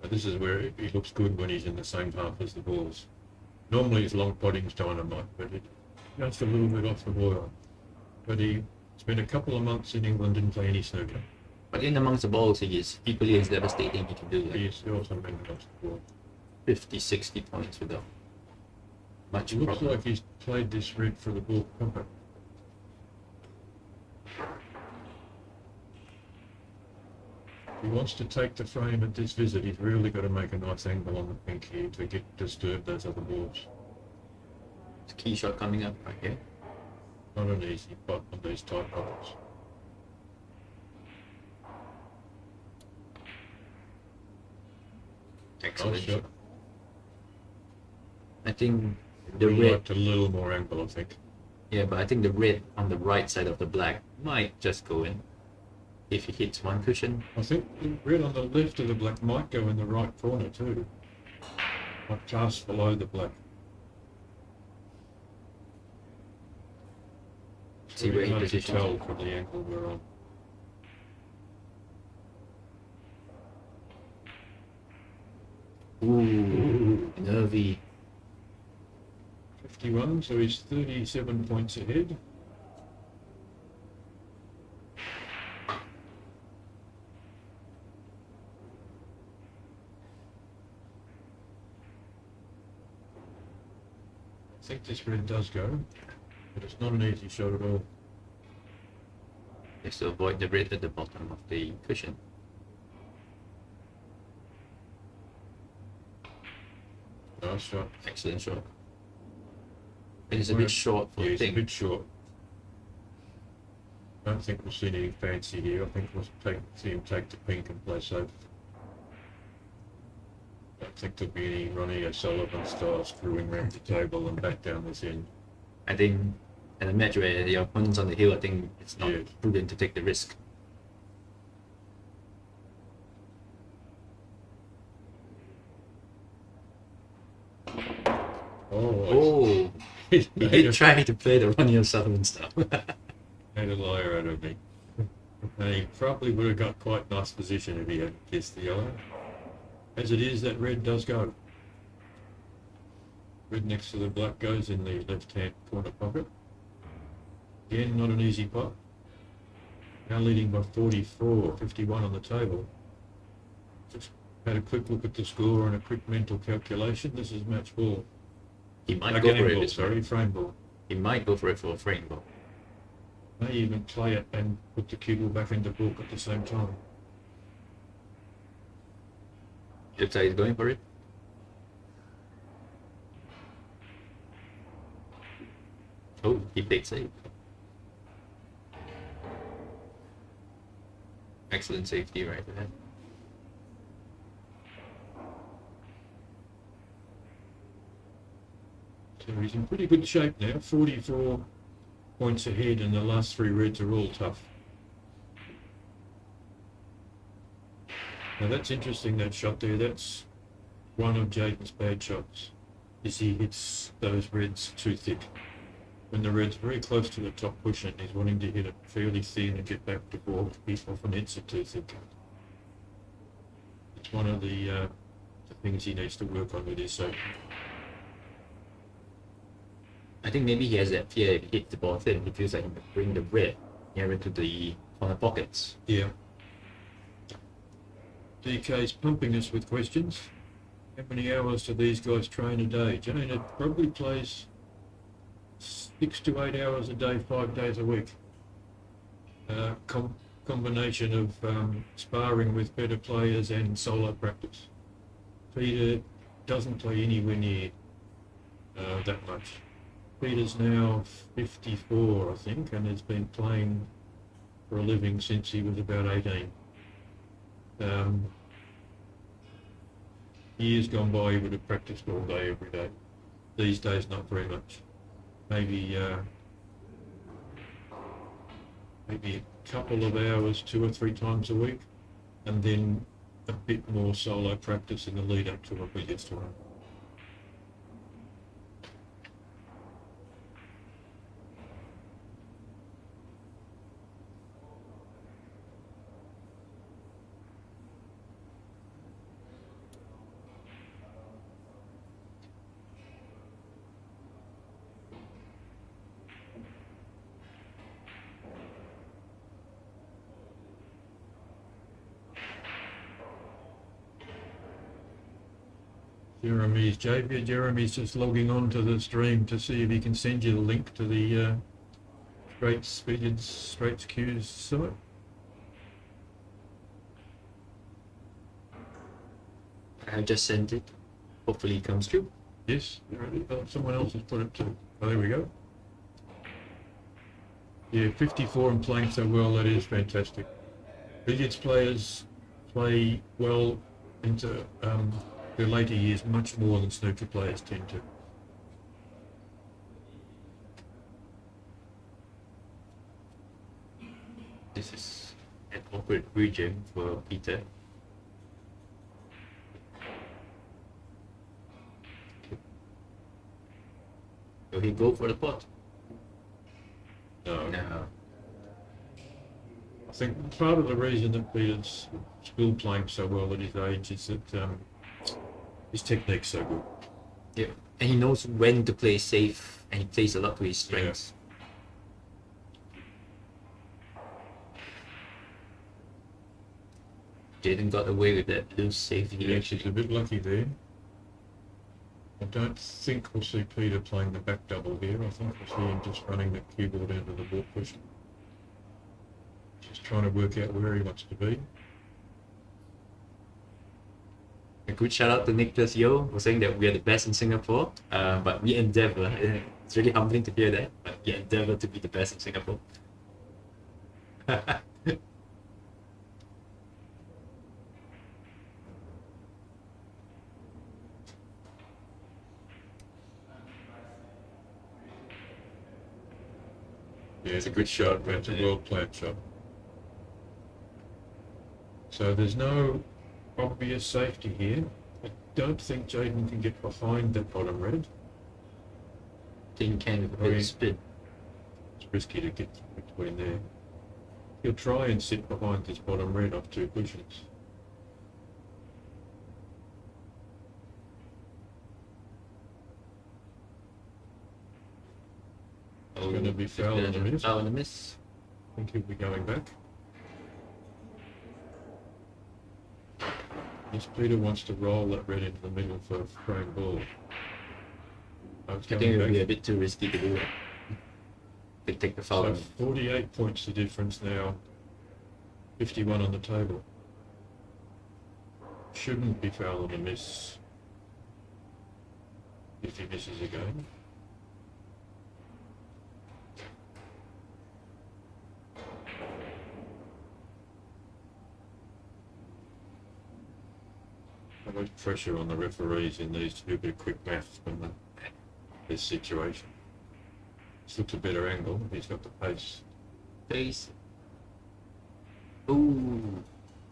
But this is where he looks good when he's in the same half as the balls. Normally his long potting's dynamite, but it's just a little bit off the boil. But he spent a couple of months in England, didn't play any snooker. But in amongst the balls, he is equally as devastating. He can do like He's also been across the board. 50, 60 points without much It looks problem. like he's played this red for the ball pocket. If he wants to take the frame at this visit, he's really got to make a nice angle on the pink here to disturb those other balls. It's a key shot coming up right here. Not an easy pot on these tight pockets. Excellent Nice shot. shot. I think the Would red, liked a little more angle, I think. yeah, but I think the red on the right side of the black might just go in if he hits one cushion. I think the red on the left of the black might go in the right corner too. Like just below the black. See where he Hard to positions tell it. from the angle we're on. Ooh, nervy. 51, so he's 37 points ahead. I think this red does go, but it's not an easy shot at all. Just to avoid the red at the bottom of the cushion. Nice shot. Excellent shot. It is a bit short for Yeah, he's a pink. bit short. I don't think we'll see anything fancy here. I think we'll see him take the pink and play safe. I don't think there'll be any Ronnie O'Sullivan style screwing around the table and back down this end. I think in a match where your opponent's on the hill, I think it's not Yeah. prudent to take the risk. Oh, he did try to play the Ronnie O'Sullivan style. Made a liar out of me. And he probably would have got quite nice position if he had kissed the yellow. As it is, that red does go. Red next to the black goes in the left-hand corner pocket. Again, not an easy pot. Now leading by 44, 51 on the table. Just had a quick look at the score and a quick mental calculation. This is match ball. He might go for it. Ball, This sorry, way. frame ball. He might go for it for a frame ball. May even play it and put the cue ball back into book at the same time. Looks like he's going for it. Oh, he played safe. Excellent safety right there. So he's in pretty good shape now, 44 points ahead, and the last 3 reds are all tough. Now that's interesting, that shot there. That's one of Jaden's bad shots, is he hits those reds too thick. When the red's very close to the top cushion, he's wanting to hit it fairly thin and get back to ball. He often hits it too thick. It's one of the things he needs to work on with his soap. I think maybe he has that fear if he hits the ball thin, he feels like he can bring the red nearer to the corner pockets. Yeah. DK's pumping us with questions. How many hours do these guys train a day? Jane, it probably plays 6 to 8 hours a day, 5 days a week. combination of sparring with better players and solo practice. Peter doesn't play anywhere near that much. Peter's now 54, I think, and has been playing for a living since he was about 18. Years gone by, he would have practiced all day, every day. These days, not very much. Maybe a couple of hours, 2 or 3 times a week, and then a bit more solo practice in the lead up to a billiards tournament. Jeremy's just logging on to the stream to see if he can send you the link to the Straits Q's site. I have just sent it. Hopefully it comes through. Yes, someone else has put it too. Oh, there we go. Yeah, 54 and playing so well, that is fantastic. Billiards players play well into their later years much more than snooker players tend to. This is an awkward region for Peter. Will he go for the pot? No. No. I think part of the reason that Peter's still playing so well at his age is that his technique's so good. Yeah, and he knows when to play safe, and he plays a lot to his strengths. Jaden got away with that loose safety. Yeah, she's a bit lucky there. I don't think we'll see Peter playing the back double here. I think we'll see him just running the keyboard into the ball cushion. Just trying to work out where he wants to be. A good shout out to Nicholas Yo for saying that we are the best in Singapore, but we endeavor. It's really humbling to hear that, but we endeavor to be the best in Singapore. Yeah, it's a good shot, but it's a well-planned shot. So there's no obvious safety here. I don't think Jaden can get behind that bottom red. Tin can with a bit of spin. It's risky to get between there. He'll try and sit behind this bottom red off 2 cushions. It's going to be foul in the miss. Foul in the miss. I think he'll be going back. Yes, Peter wants to roll that red into the middle for a frame ball. I think it would be a bit too risky to do that. They take the foul. So 48 points the difference now. 51 on the table. Shouldn't be foul on the miss if he misses again. How much pressure on the referees in these to do a bit of quick maths from this situation. This looks a better angle. He's got the pace. Pace. Ooh,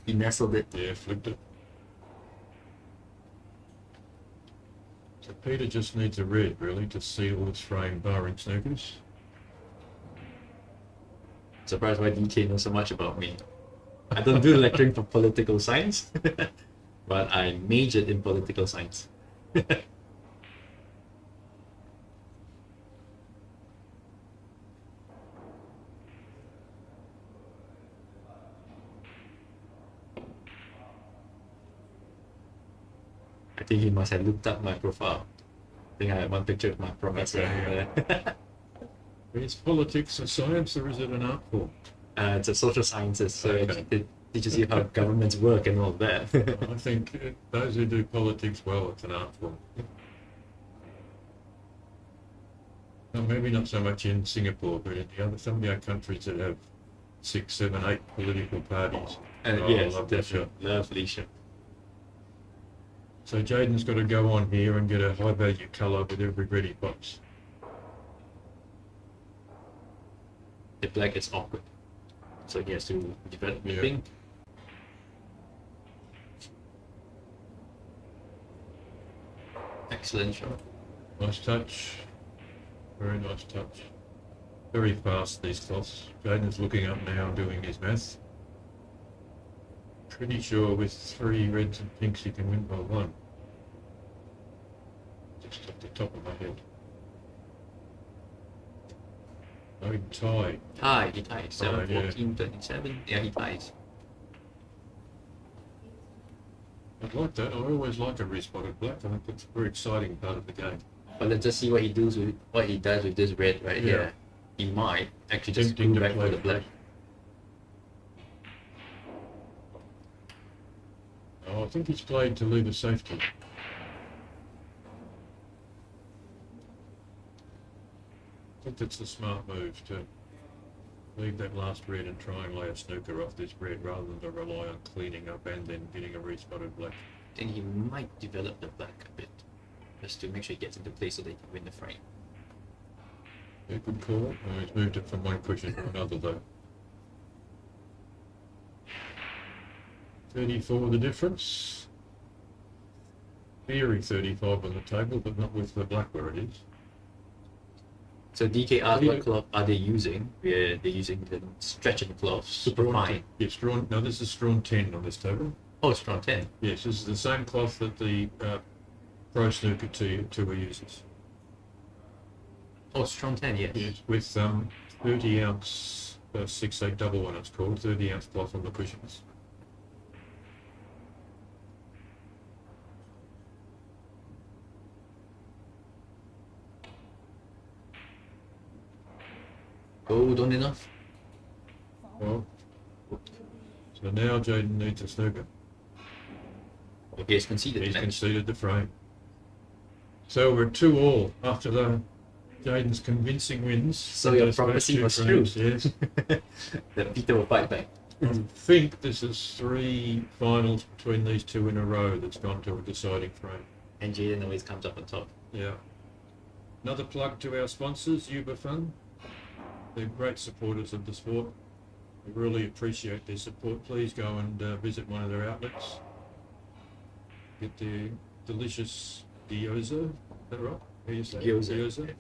he nestled it. Yeah, flipped it. So Peter just needs a red, really, to seal this frame barring snookers. Surprised why DK knows so much about me. I don't do lecturing for political science, but I majored in political science. I think he must have looked up my profile. I think I have one picture of my professor. Is politics a science or is it an art form? It's a social sciences, so Okay. it teaches you how governments work and all that. I think those who do politics well, it's an art form. Well, maybe not so much in Singapore, but in some of the other countries that have 6, 7, 8 political parties. Yes, I love that shot. lovely shot. So Jaden's got to go on here and get a high value colour with every ready box. The black is awkward, so he has to develop the Yeah. pink. Excellent shot. Nice touch. Very nice touch. Very fast, these cloths. Jaden's looking up now, doing his maths. Pretty sure with 3 reds and pinks he can win by 1. Just off the top of my head. No tie. He ties. Oh, 7, yeah. 14, 27. Yeah, he ties. I'd like that. I always like a respotted black. I think that's a very exciting part of the game. But let's just see what he does with this red right Yeah. here. He might actually just Tempting go to back play for the black. Oh, I think he's played to leave a safety. I think that's the smart move to leave that last red and try and lay a snooker off this red rather than to rely on cleaning up and then getting a respotted black. Then he might develop the black a bit, just to make sure he gets into place so that he can win the frame. Yeah, good call. Oh, he's moved it from one cushion to another though. 34 the difference. Theory 35 on the table, but not with the black where it is. So DKR, Yeah. what cloth are they using? Yeah, they're using the stretching cloth, super Strawn fine. Yeah, strawn. No, this is strawn 10 on this table. Oh, strong 10. Yes, this is the same cloth that the Pro Snooker tour uses. Oh, strong 10, yeah. Yes, with 30 ounce 6/8 double one. It's called 30 ounce cloth on the cushions. Oh, don't enough. Well, so now Jaden needs a snooker. Okay, it's conceded. He's match. conceded the frame. So we're 2-2 after Jaden's convincing wins. So in your those first prophecy 2 was frames, true. Yes. That Peter will fight back. I think this is 3 finals between these 2 in a row that's gone to a deciding frame. And Jaden always comes up on top. Yeah. Another plug to our sponsors, Uberfun. They're great supporters of the sport. We really appreciate their support. Please go and visit one of their outlets. Get their delicious gyoza. Is that right? How you say it? Gyoza.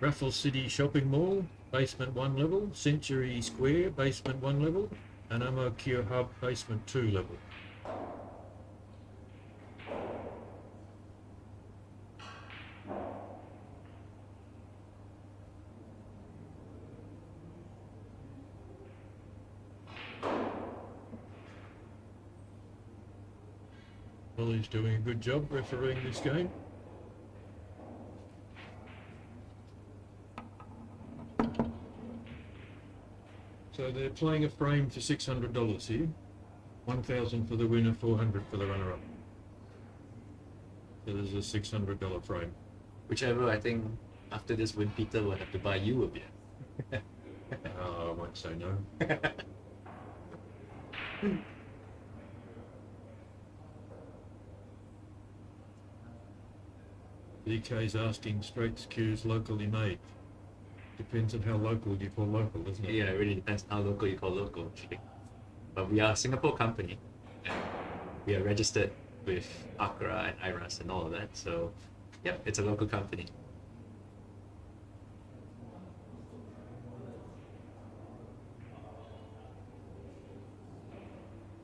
Raffles City Shopping Mall, basement 1 level. Century Square, basement 1 level. And Amokyo Hub, basement 2 level. Ollie's doing a good job refereeing this game. So they're playing a frame for $600 here. $1,000 for the winner, $400 for the runner-up. So there's a $600 frame. Whichever, I think, after this win, Peter will have to buy you a beer. I won't say no. DK's asking straight cues locally made. Depends on how local you call local, doesn't it? Yeah, it really depends on how local you call local, actually. But we are a Singapore company, and we are registered with ACRA and IRAS and all of that, so yep, it's a local company.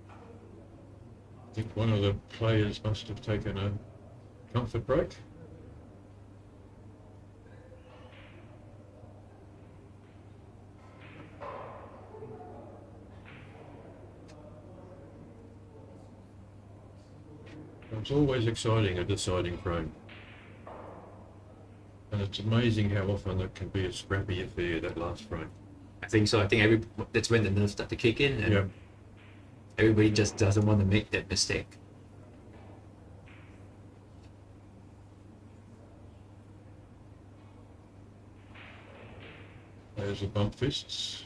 I think one of the players must have taken a comfort break. It's always exciting, a deciding frame. And it's amazing how often it can be a scrappy affair, that last frame. I think so. I think that's when the nerves start to kick in, and Yeah. everybody just doesn't want to make that mistake. There's the bump fists.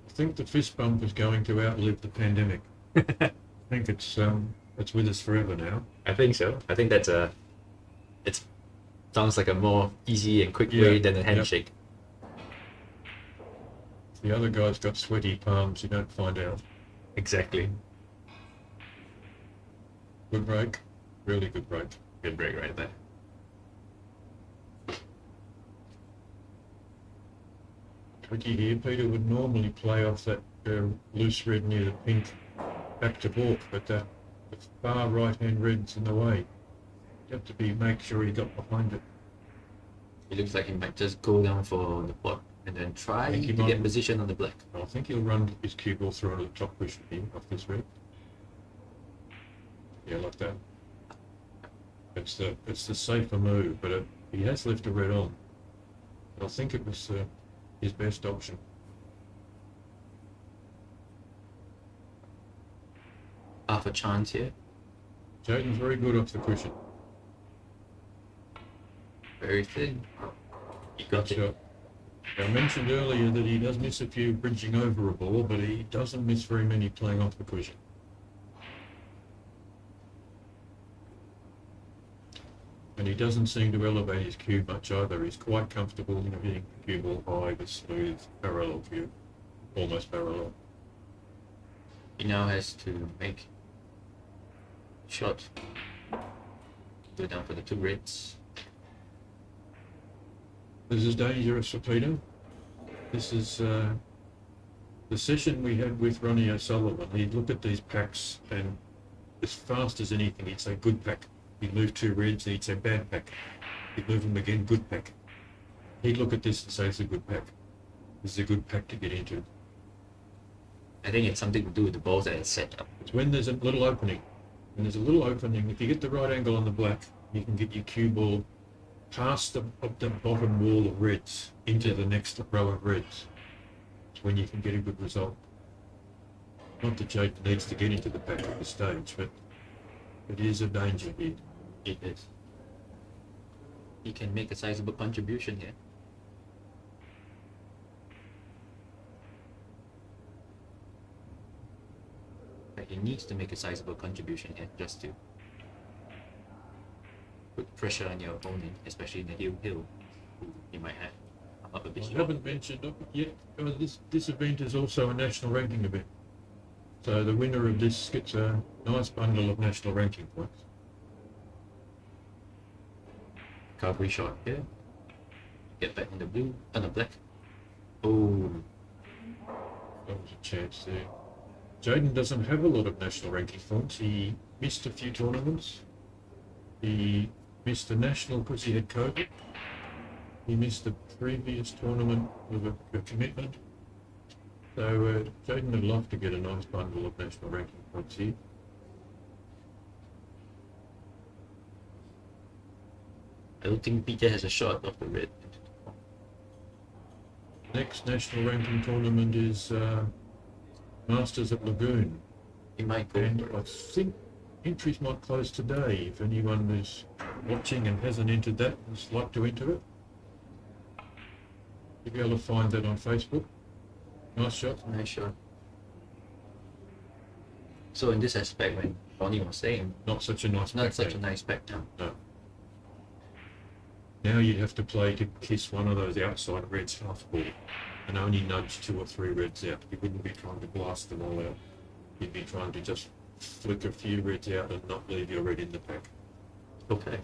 I think the fist bump is going to outlive the pandemic. I think it's with us forever now. I think so. I think it sounds like a more easy and quick way than a handshake. The other guy's got sweaty palms, you don't find out. Exactly. Good break. Really good break. Good break right there. Tricky here. Peter would normally play off that loose red near the pink back to balk, but the far right-hand red's in the way. You have to make sure he got behind it. It looks like he might just go down for the pot and then try to get position on the black. I think he'll run his cue ball through onto the top cushion here off this red. Yeah, like that. It's the safer move, but he has left a red on. I think it was his best option. Half a chance here. Jaden's very good off the cushion. Very thin. He got it. I mentioned earlier that he does miss a few bridging over a ball, but he doesn't miss very many playing off the cushion. And he doesn't seem to elevate his cue much either. He's quite comfortable in hitting the cue ball high with smooth, parallel cue. Almost parallel. He now has to make shot. Go down for the two reds. This is dangerous for Peter. This is the session we had with Ronnie O'Sullivan. He'd look at these packs and as fast as anything he'd say good pack. He'd move two reds and he'd say bad pack. He'd move them again, good pack. He'd look at this and say it's a good pack. This is a good pack to get into. I think it's something to do with the balls that it's set up. It's when there's a little opening. When there's a little opening, if you get the right angle on the black, you can get your cue ball past the bottom wall of reds into the next row of reds. It's when you can get a good result. Not that Jaden needs to get into the pack at this stage, but it is a danger here. It is. He can make a sizable contribution here. But he needs to make a sizable contribution here just to put pressure on your opponent, especially in the hill he might have up a bit. I haven't mentioned it yet. This event is also a national ranking event. So the winner of this gets a nice bundle of national ranking points. Recovery shot here. Get back on the blue, on the black. Oh, That was a chance there. Jaden doesn't have a lot of national ranking points. He missed a few tournaments. He missed the national because he had COVID. He missed the previous tournament with a commitment. So Jaden would love to get a nice bundle of national ranking points here. I don't think Peter has a shot of the red. Next national ranking tournament is Masters at Lagoon. He might go And for I it. think entries might close today. If anyone is watching and hasn't entered that and would like to enter it, you'll be able to find that on Facebook. Nice shot. Nice shot. So in this aspect, when Ronnie was saying, Not such a nice it's not pack such a game. nice pack now. No. Now you'd have to play to kiss one of those outside reds half ball and only nudge 2 or 3 reds out. You wouldn't be trying to blast them all out. You'd be trying to just flick a few reds out and not leave your red in the pack. Okay.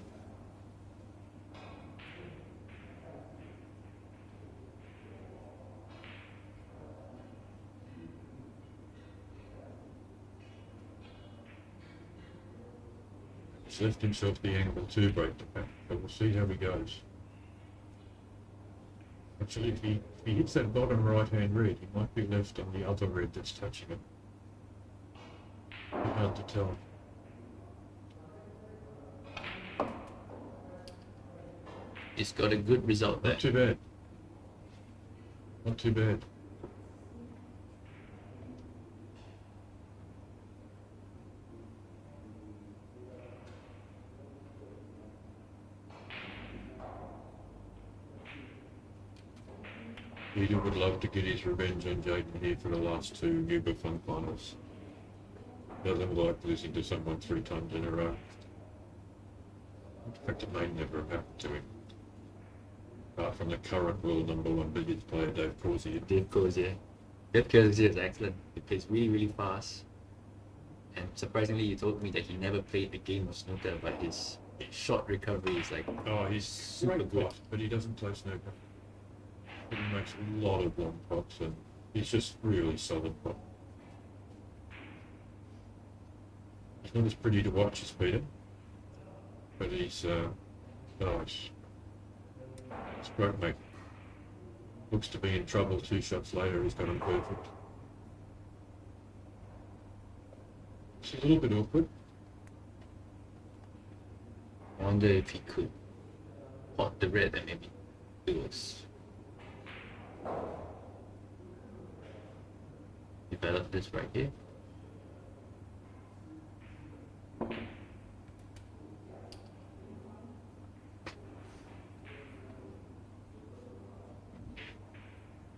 He's left himself the angle to break the pack, but we'll see how he goes. Actually, if he hits that bottom right-hand red, he might be left on the other red that's touching it. Hard to tell. He's got a good result there. Not too bad. Not too bad. Peter would love to get his revenge on Jaden here for the last two Uber Fun finals. Doesn't like losing to someone 3 times in a row. In fact, it may never have happened to him. Apart from the current world #1 billiards player, Dave Corsier. Dave Corsier. Dave Corsier is excellent. He plays really, really fast. And surprisingly, you told me that he never played a game of snooker, but his short recovery is like Oh, he's super Great good, pot. but he doesn't play snooker. But he makes a lot of long pots, and he's just really solid pot. He's not as pretty to watch as Peter, but he's it's great, mate. Looks to be in trouble 2 shots later. He's got him perfect. It's a little bit awkward. I wonder if he could pot the red and maybe do us. Develop this right here.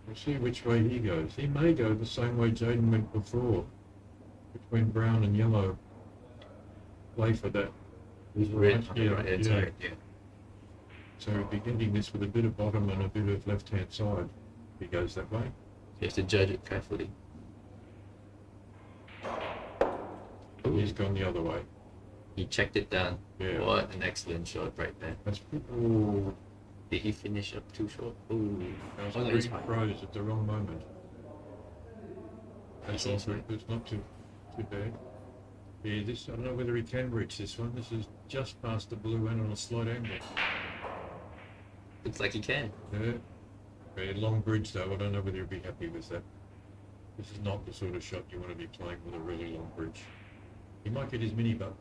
We'll see which way he goes. He may go the same way Jaden went before, between brown and yellow. Play for that. He's red on the Yeah, right hand yeah. side, yeah. So he'll be getting this with a bit of bottom and a bit of left-hand side. If he goes that way. You have to judge it carefully. He's gone the other way. He checked it down. Yeah. What an excellent shot right there. That's ooh. Did he finish up too short? Ooh. That was Oh, no, three it's fine. throws at the wrong moment. That's Seems also right. it's not too bad. Yeah, this I don't know whether he can reach this one. This is just past the blue end on a slight angle. Looks like he can. Yeah. Yeah, long bridge though. I don't know whether he'll be happy with that. This is not the sort of shot you want to be playing with a really long bridge. He might get his mini butt.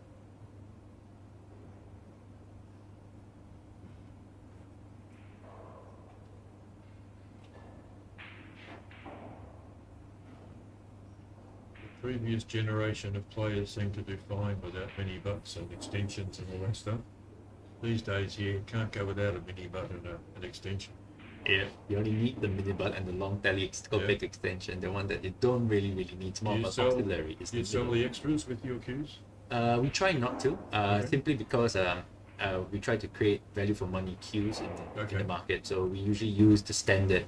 The previous generation of players seem to do fine without mini butts and extensions and all that stuff. These days, you can't go without a mini butt and an extension. Yeah. You only need the mini butt and the long telescopic extension, the one that you don't really need. It's more Do you of sell- an auxiliary. It's Do you the sell middle. the extras with your cues? We try not to, Okay. simply because we try to create value for money cues in Okay. the market. So we usually use the standard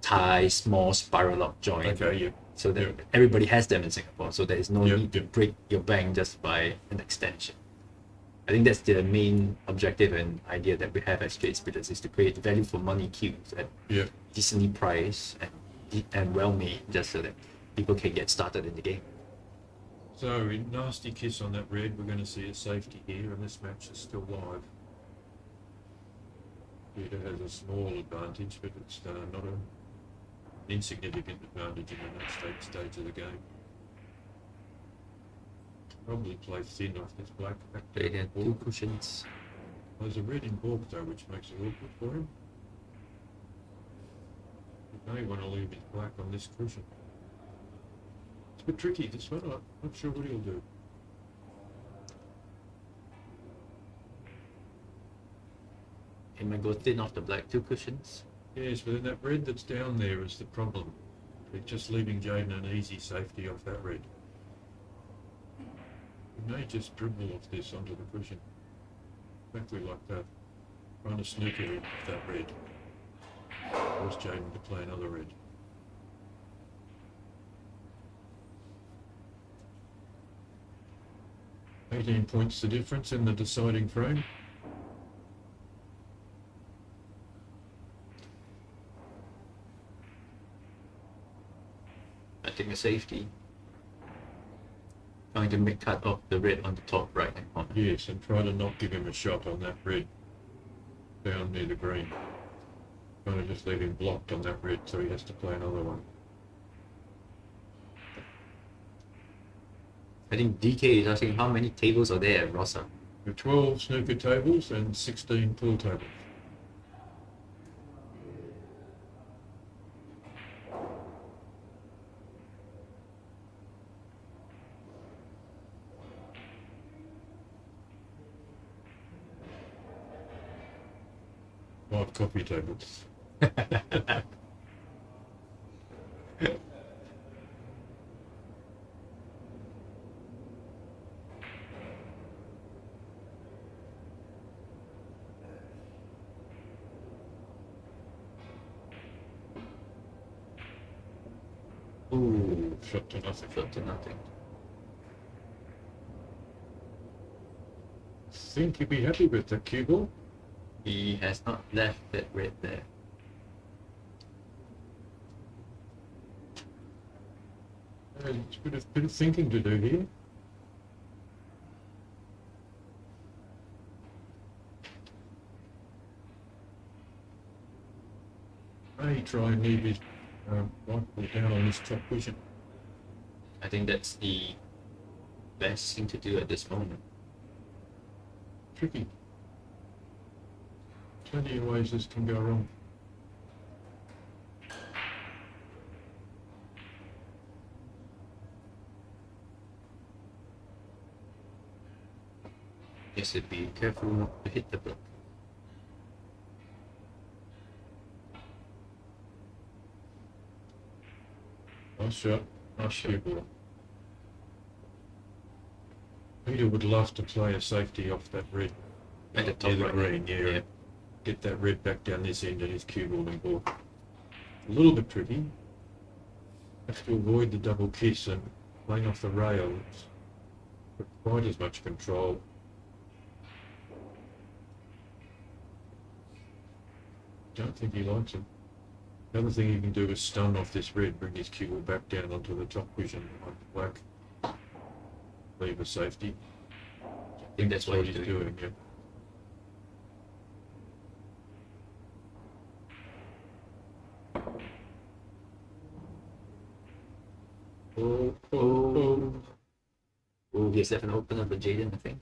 Thai small spiral lock joint. Okay, yeah. So that Yeah. everybody has them in Singapore. So there is no Yeah, need to yeah. break your bank just by an extension. I think that's the main objective and idea that we have at Straight Splitters, is to create value for money cues at Yeah. decently priced and well made, just so that people can get started in the game. So, in nasty kiss on that red, we're going to see a safety here, and this match is still live. Peter has a small advantage, but it's not an insignificant advantage in the next stage of the game. Probably play thin off this black back They down had the two board. cushions. There's a red in baulk though, which makes it awkward for him. He may want to leave his black on this cushion. It's a bit tricky, this one. I'm not sure what he'll do. He might go thin off the black two cushions. Yes, but then that red that's down there is the problem. It's just leaving Jaden an easy safety off that red. He may just dribble off this onto the cushion. Exactly like that. Trying to snooker him off that red. Force Jaden to play another red. $18 points the difference in the deciding frame. I think a safety. Trying to make cut off the red on the top right hand corner. Yes, and try to not give him a shot on that red down near the green. Trying to just leave him blocked on that red so he has to play another one. I think DK is asking how many tables are there at Rossa. There are 12 snooker tables and 16 pool tables. off coffee tables. Ooh, shot to nothing. Shot to nothing. Think you'd be happy with the cue ball? He has not left that red there. There's a bit of thinking to do here. May try and leave his rifle down on his top cushion. I think that's the best thing to do at this moment. Tricky. Plenty of ways this can go wrong. Yes, be careful not to hit the block. Nice shot. Nice cue ball. Peter would love to play a safety off that red. At the top Near the right. green, yeah. Yeah. Get that red back down this end and his cue ball and ball. A little bit tricky. Have to avoid the double kiss and playing off the rails. But quite as much control. Don't think he likes it. The other thing he can do is stun off this red, bring his cue ball back down onto the top cushion on the black. Leave a safety. I think that's what he's doing. Yeah. Oh, he has left an opener for Jaden, I think.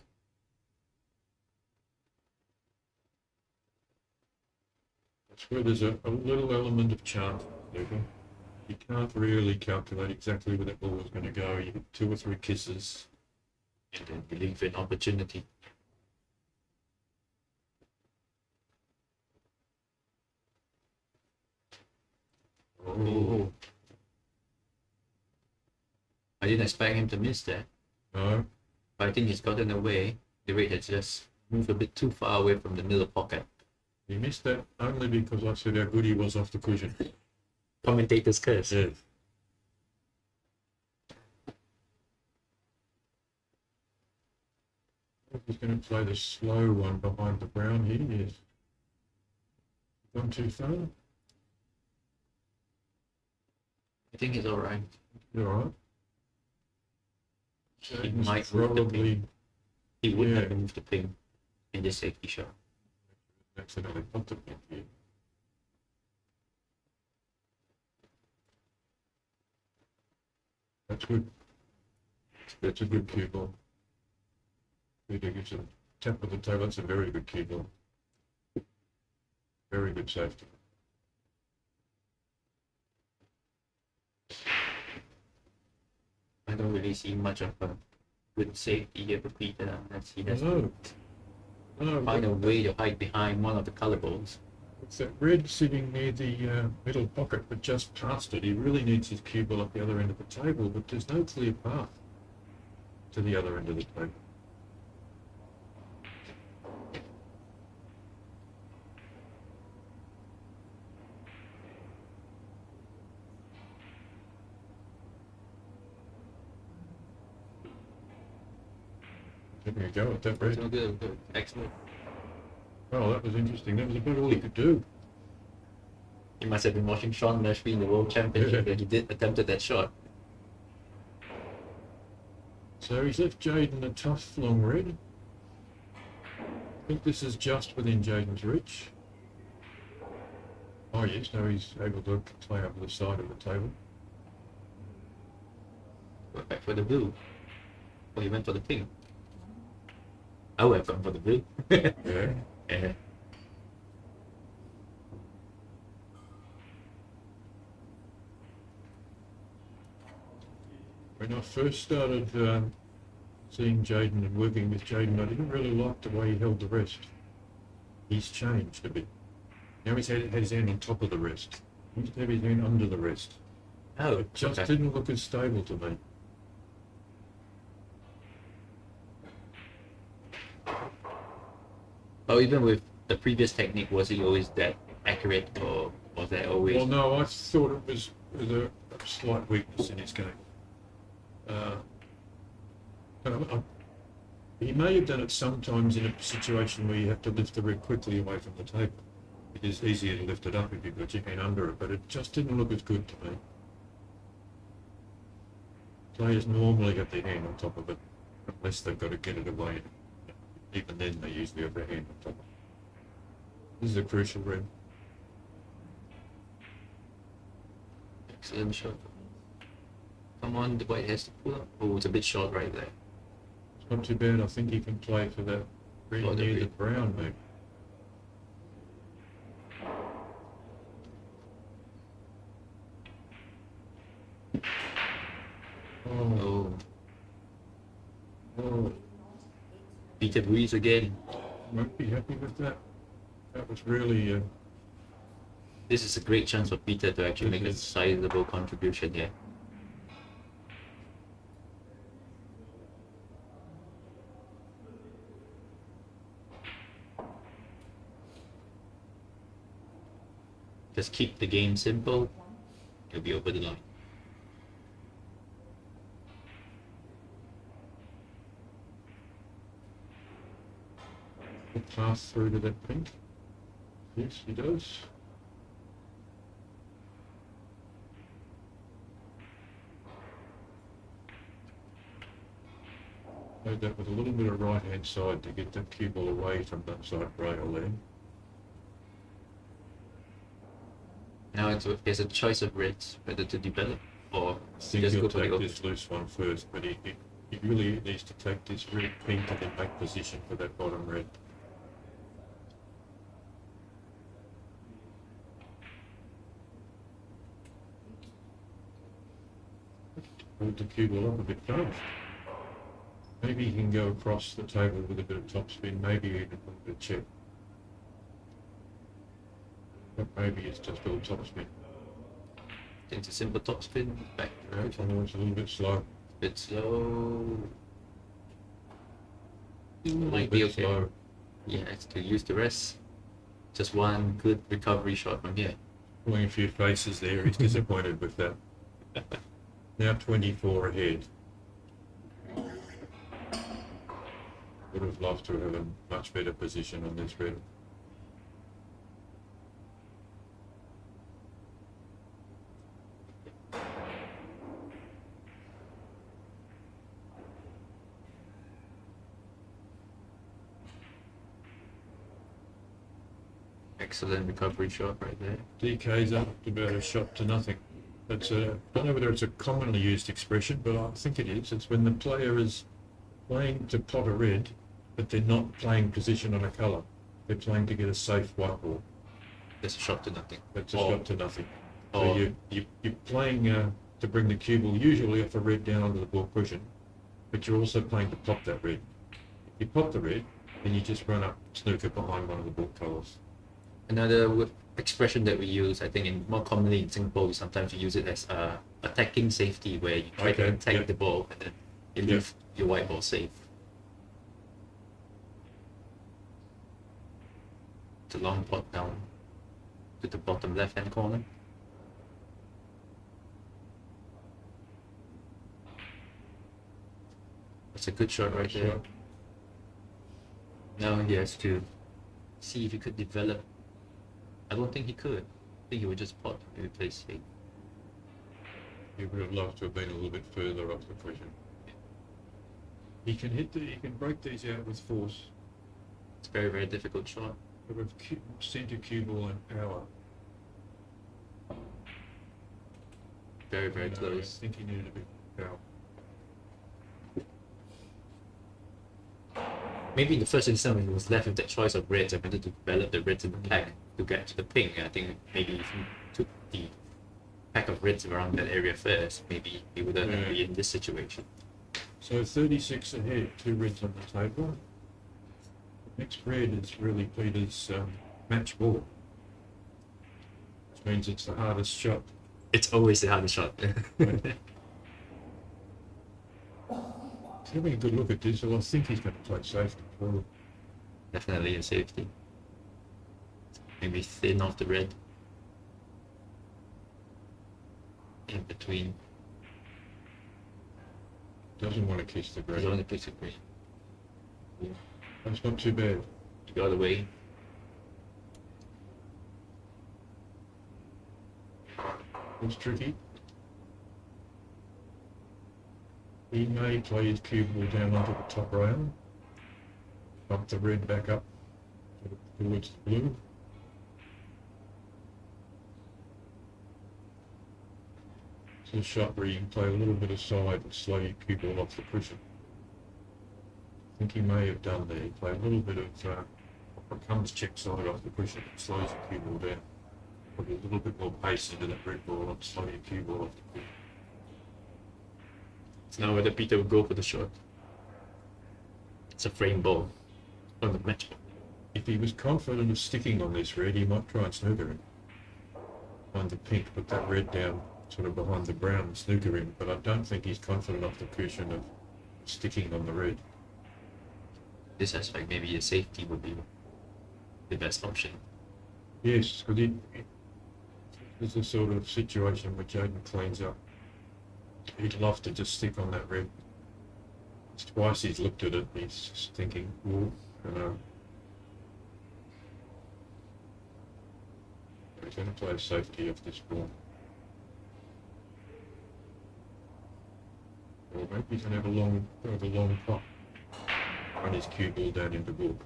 That's where there's a little element of chance. You can't really calculate exactly where that ball is going to go. You get 2 or 3 kisses. And then believe in opportunity. Oh. I didn't expect him to miss that. No, But I think he's gotten away. The red has just moved a bit too far away from the middle pocket. he missed that only because I said how good he was off the cushion. Commentator's curse. Yes. He's going to play the slow one behind the brown here. Yes. Gone too far. I think he's alright. You're all right. He Jaden's might move the probably pin. He would yeah. have moved the pin in this safety shot. accidentally popped it in here. That's good. That's a good cue ball. Peter gives a tap of the table. That's a very good cue ball. Very good safety. I don't really see much of a good safety here for Peter unless he has No. to No, find a way to hide behind one of the colour balls. it's that red sitting near the middle pocket, but just past it. He really needs his cue ball at the other end of the table, but there's no clear path to the other end of the table. Give me a go at that red. No good, good. Excellent. Oh, that was interesting. That was about all he could do. He must have been watching Sean Nashby in the World Championship and he did attempted that shot. So he's left Jaden a tough long red. I think this is just within Jaden's reach. Oh yes, now he's able to play up the side of the table. Went back for the blue. Oh, he went for the pink. I would have gone for the blue. Yeah. Yeah. When I first started seeing Jaden and working with Jaden, I didn't really like the way he held the rest. He's changed a bit. Now he's had his hand on top of the wrist. He used to have his hand under the wrist. Oh, It just okay. didn't look as stable to me. But even with the previous technique, was he always that accurate, or was that always? Well, no, I thought it was a slight weakness in his game. And he may have done it sometimes in a situation where you have to lift the red quickly away from the table. It is easier to lift it up if you've got your hand under it, but it just didn't look as good to me. Players normally have their hand on top of it, unless they've got to get it away. Even then, they usually have their hand on top of it. This is a crucial red. Excellent shot. Come on, the white has to pull up. Oh, it's a bit short right there. It's not too bad. I think he can play for that green Oh, the near the red. brown, maybe. Oh, Oh, Peter Ruiz again. won't be happy with that. That was really, This is a great chance for Peter to actually This make a is- sizable contribution here. Just keep the game simple, you'll be over the line. a pass through to that pink. Yes, he does. Played that with a little bit of right-hand side to get that cue ball away from that side rail there. Now there's a choice of reds whether to develop or I think just he'll go for the take open. this loose one first, but he really needs to take this red pink and then make position for that bottom red. Hold the cue ball up a bit fast. Maybe he can go across the table with a bit of topspin, maybe even a little bit of check. But maybe it's just all topspin. Into simple topspin, back to It's almost a little bit slow. bit slow. A little Might bit be okay. slow. Yeah, it's to use the rest. Just one good recovery shot from here. Pulling a few faces there, he's disappointed with that. Now 24 ahead. Would have loved to have a much better position on this red. Excellent recovery shot right there. DK's up about a shot to nothing. That's I don't know whether it's a commonly used expression, but I think it is. It's when the player is playing to pot a red, but they're not playing position on a colour. They're playing to get a safe white ball. There's a shot to nothing. That's a Or- shot to nothing. So or- you're playing to bring the cue ball usually off a red down onto the ball cushion, but you're also playing to pop that red. If you pop the red, then you just run up snooker behind one of the ball colours. Another expression that we use, I think, more commonly in Singapore, we sometimes use it as attacking safety, where you try to Okay, attack yeah. the ball and then you Yeah. leave your white ball safe. It's a long pot down to the bottom left-hand corner. That's a good shot right there. Shot. Now he has to see if he could develop. I don't think he could. I think he would just pot if he plays safe. He would have loved to have been a little bit further up the cushion. He can he can break these out with force. It's a very, very difficult shot. But with centre cue ball and power. Very, very No, close. I think he needed a bit of power. Maybe in the first instance when he was left with that choice of reds, I wanted to develop the reds in the pack to get to the pink. I think maybe if he took the pack of reds around that area first, maybe he wouldn't Yeah. be in this situation. So 36 ahead, 2 reds on the table. Next red is really Peter's match ball. which means it's the hardest shot. It's always the hardest shot. He's having a good look at this, so I think he's going to play safety for it. Definitely a safety. Maybe thin off the red. In between. Doesn't want to kiss the green. He's on the piece of green. That's not too bad. To go the way. It's tricky. He may play his cue ball down onto the top rail. Bump the red back up towards the blue. It's a shot where you can play a little bit of side and slow your cue ball off the cushion. I think he may have done there. He played a little bit of comes check side off the cushion and slows your cue ball down. Put a little bit more pace into that red ball and slow your cue ball off the cushion. It's now whether Peter will go for the shot. It's a frame ball on the match ball. If he was confident of sticking on this red, he might try and snooker it. Find the pink, put that red down sort of behind the brown and snooker him, but I don't think he's confident off the cushion of sticking on the red. This aspect, maybe a safety would be the best option. Yes, because it's a sort of situation where Jaden cleans up. He'd love to just stick on that red. It's twice he's looked at it, he's just thinking, well, you know. He's going to play safety off this ball. Or maybe he's going to have a long pop. Run his cue ball down into ball.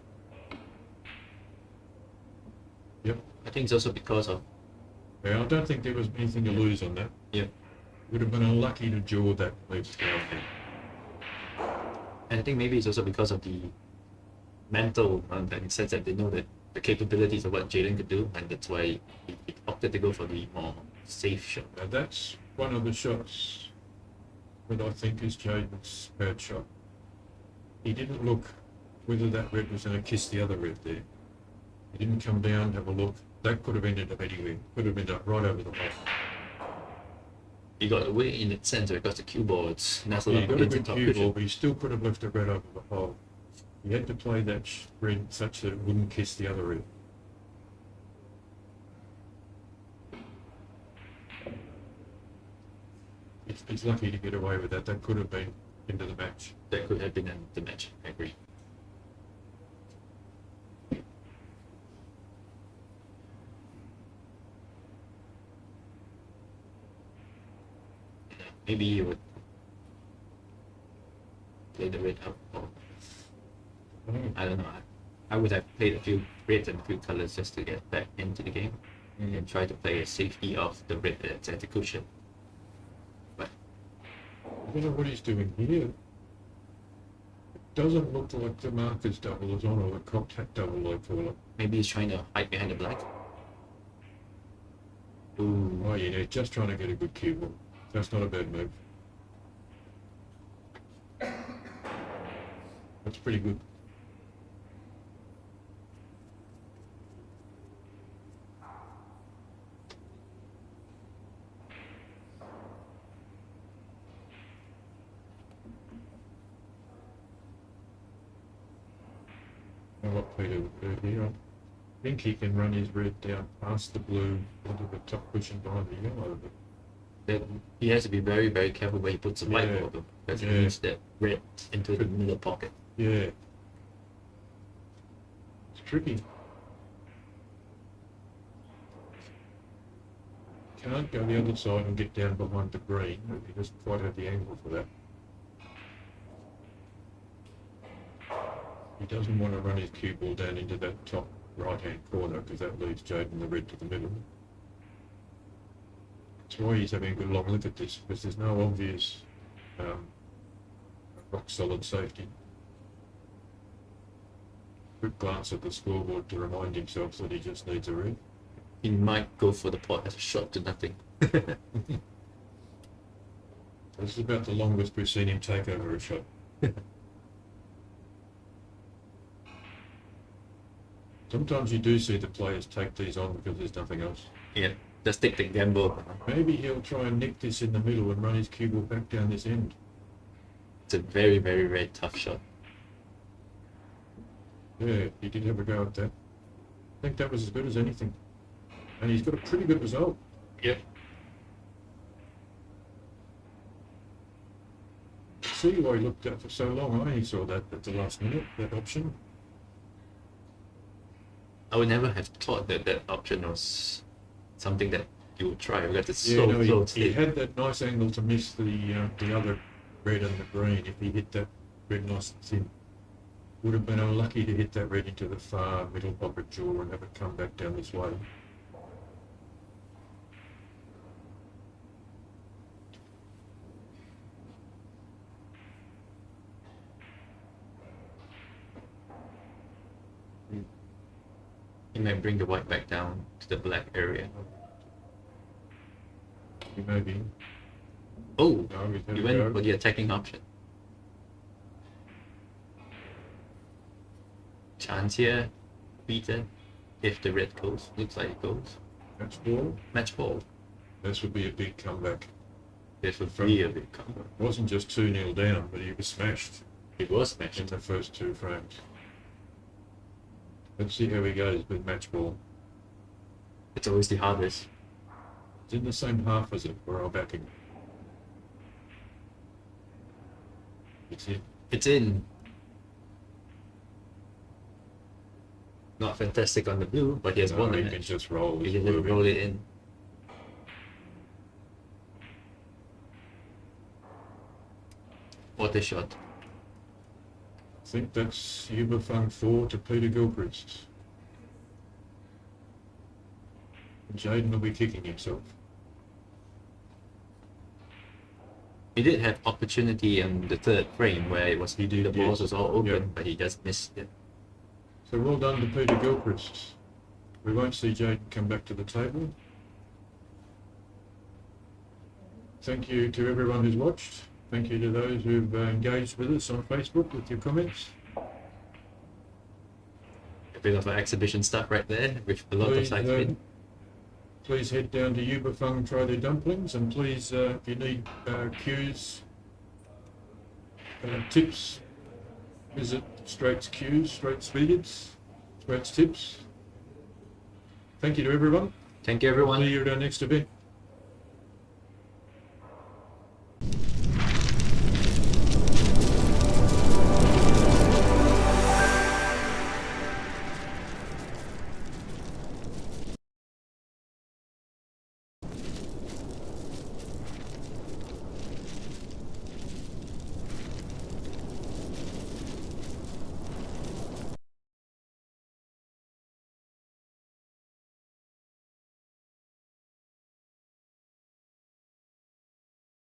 Yep. I think it's also because of Yeah, I don't think there was anything to lose on that. Yep. Would have been unlucky to jaw that leaps down there. And I think maybe it's also because of the mental, in the sense that they know that the capabilities of what Jaden could do, and that's why he opted to go for the more safe shot. Now that's one of the shots that I think is Jaden's bad shot. He didn't look whether that red was going to kiss the other red there. He didn't come down, have a look. That could have ended up anywhere. Could have ended up right over the hole. He got away in that sense because the cue ball it's nestled Yeah, he up got a against the good top cue ball, cushion. but he still could have left the red over the hole. He had to play that red such that it wouldn't kiss the other red. He's lucky to get away with that. That could have been into the match. That could have been in the match, I agree. Maybe you would play the red up, or I don't know. I would have played a few reds and a few colors just to get back into the game and try to play a safety of the red that's at the cushion. But I don't know what he's doing here. It doesn't look like the markers double is on, or the contact double, I call it. maybe he's trying to hide behind the black. Ooh, Oh yeah, just trying to get a good cue ball. That's not a bad move. That's pretty good. Now what Peter would do here, I think he can run his red down past the blue into the top cushion behind the yellow. But that he has to be very, very careful where he puts the white Yeah. ball, though, because Yeah. he needs that red into the middle pocket. yeah, it's tricky. Can't go the other side and get down behind the green. He doesn't quite have the angle for that. He doesn't want to run his cue ball down into that top right-hand corner because that leads Jaden the red to the middle. That's why he's having a good long look at this, because there's no obvious rock-solid safety. Quick glance at the scoreboard to remind himself that he just needs a red. He might go for the pot as a shot to nothing. This is about the longest we've seen him take over a shot. Sometimes you do see the players take these on because there's nothing else. Yeah, Just take the gamble. Maybe he'll try and nick this in the middle and run his cue ball back down this end. It's a very, very, very tough shot. Yeah, he did have a go at that. I think that was as good as anything. And he's got a pretty good result. Yep. See why he looked at for so long. I only saw that at the last minute, that option. I would never have thought that that option was something that you would try because it's Yeah, so no, close. he had that nice angle to miss the other red and the green. If he hit that red nice and thin, would have been unlucky to hit that red into the far middle pocket jaw and have it come back down this way. You might bring the white back down to the black area. Maybe. Oh, No, he's had you a go. went for the attacking option. Chance here, Peter, if the red goes. Looks like it goes. Match ball. Match ball. This would be a big comeback. This would be a big comeback. It wasn't just 2-0 down, but he was smashed It was matched. in the first two frames. Let's see how he goes with match ball. It's always the hardest. It's in the same half as it, where I'll back him. It's in. It's in. Not fantastic on the blue, but he has won the He can match. just roll. He his can blue roll in. it in. What a shot. I think that's Fang 4 to Peter Gilchrist. Jaden will be kicking himself. He did have opportunity on the third frame where it was He did, the balls yes. was all open, Yeah. but he just missed it. So well done to Peter Gilchrist. We won't see Jaden come back to the table. Thank you to everyone who's watched. Thank you to those who've engaged with us on Facebook with your comments. A bit of an exhibition stuff right there with a lot of Please, side spin. please head down to Fang and try their dumplings, and please, if you need cues, tips, visit Straight's Cues, Straight's Speeds, Straight's Tips. Thank you to everyone. Thank you, everyone. See you at our next event.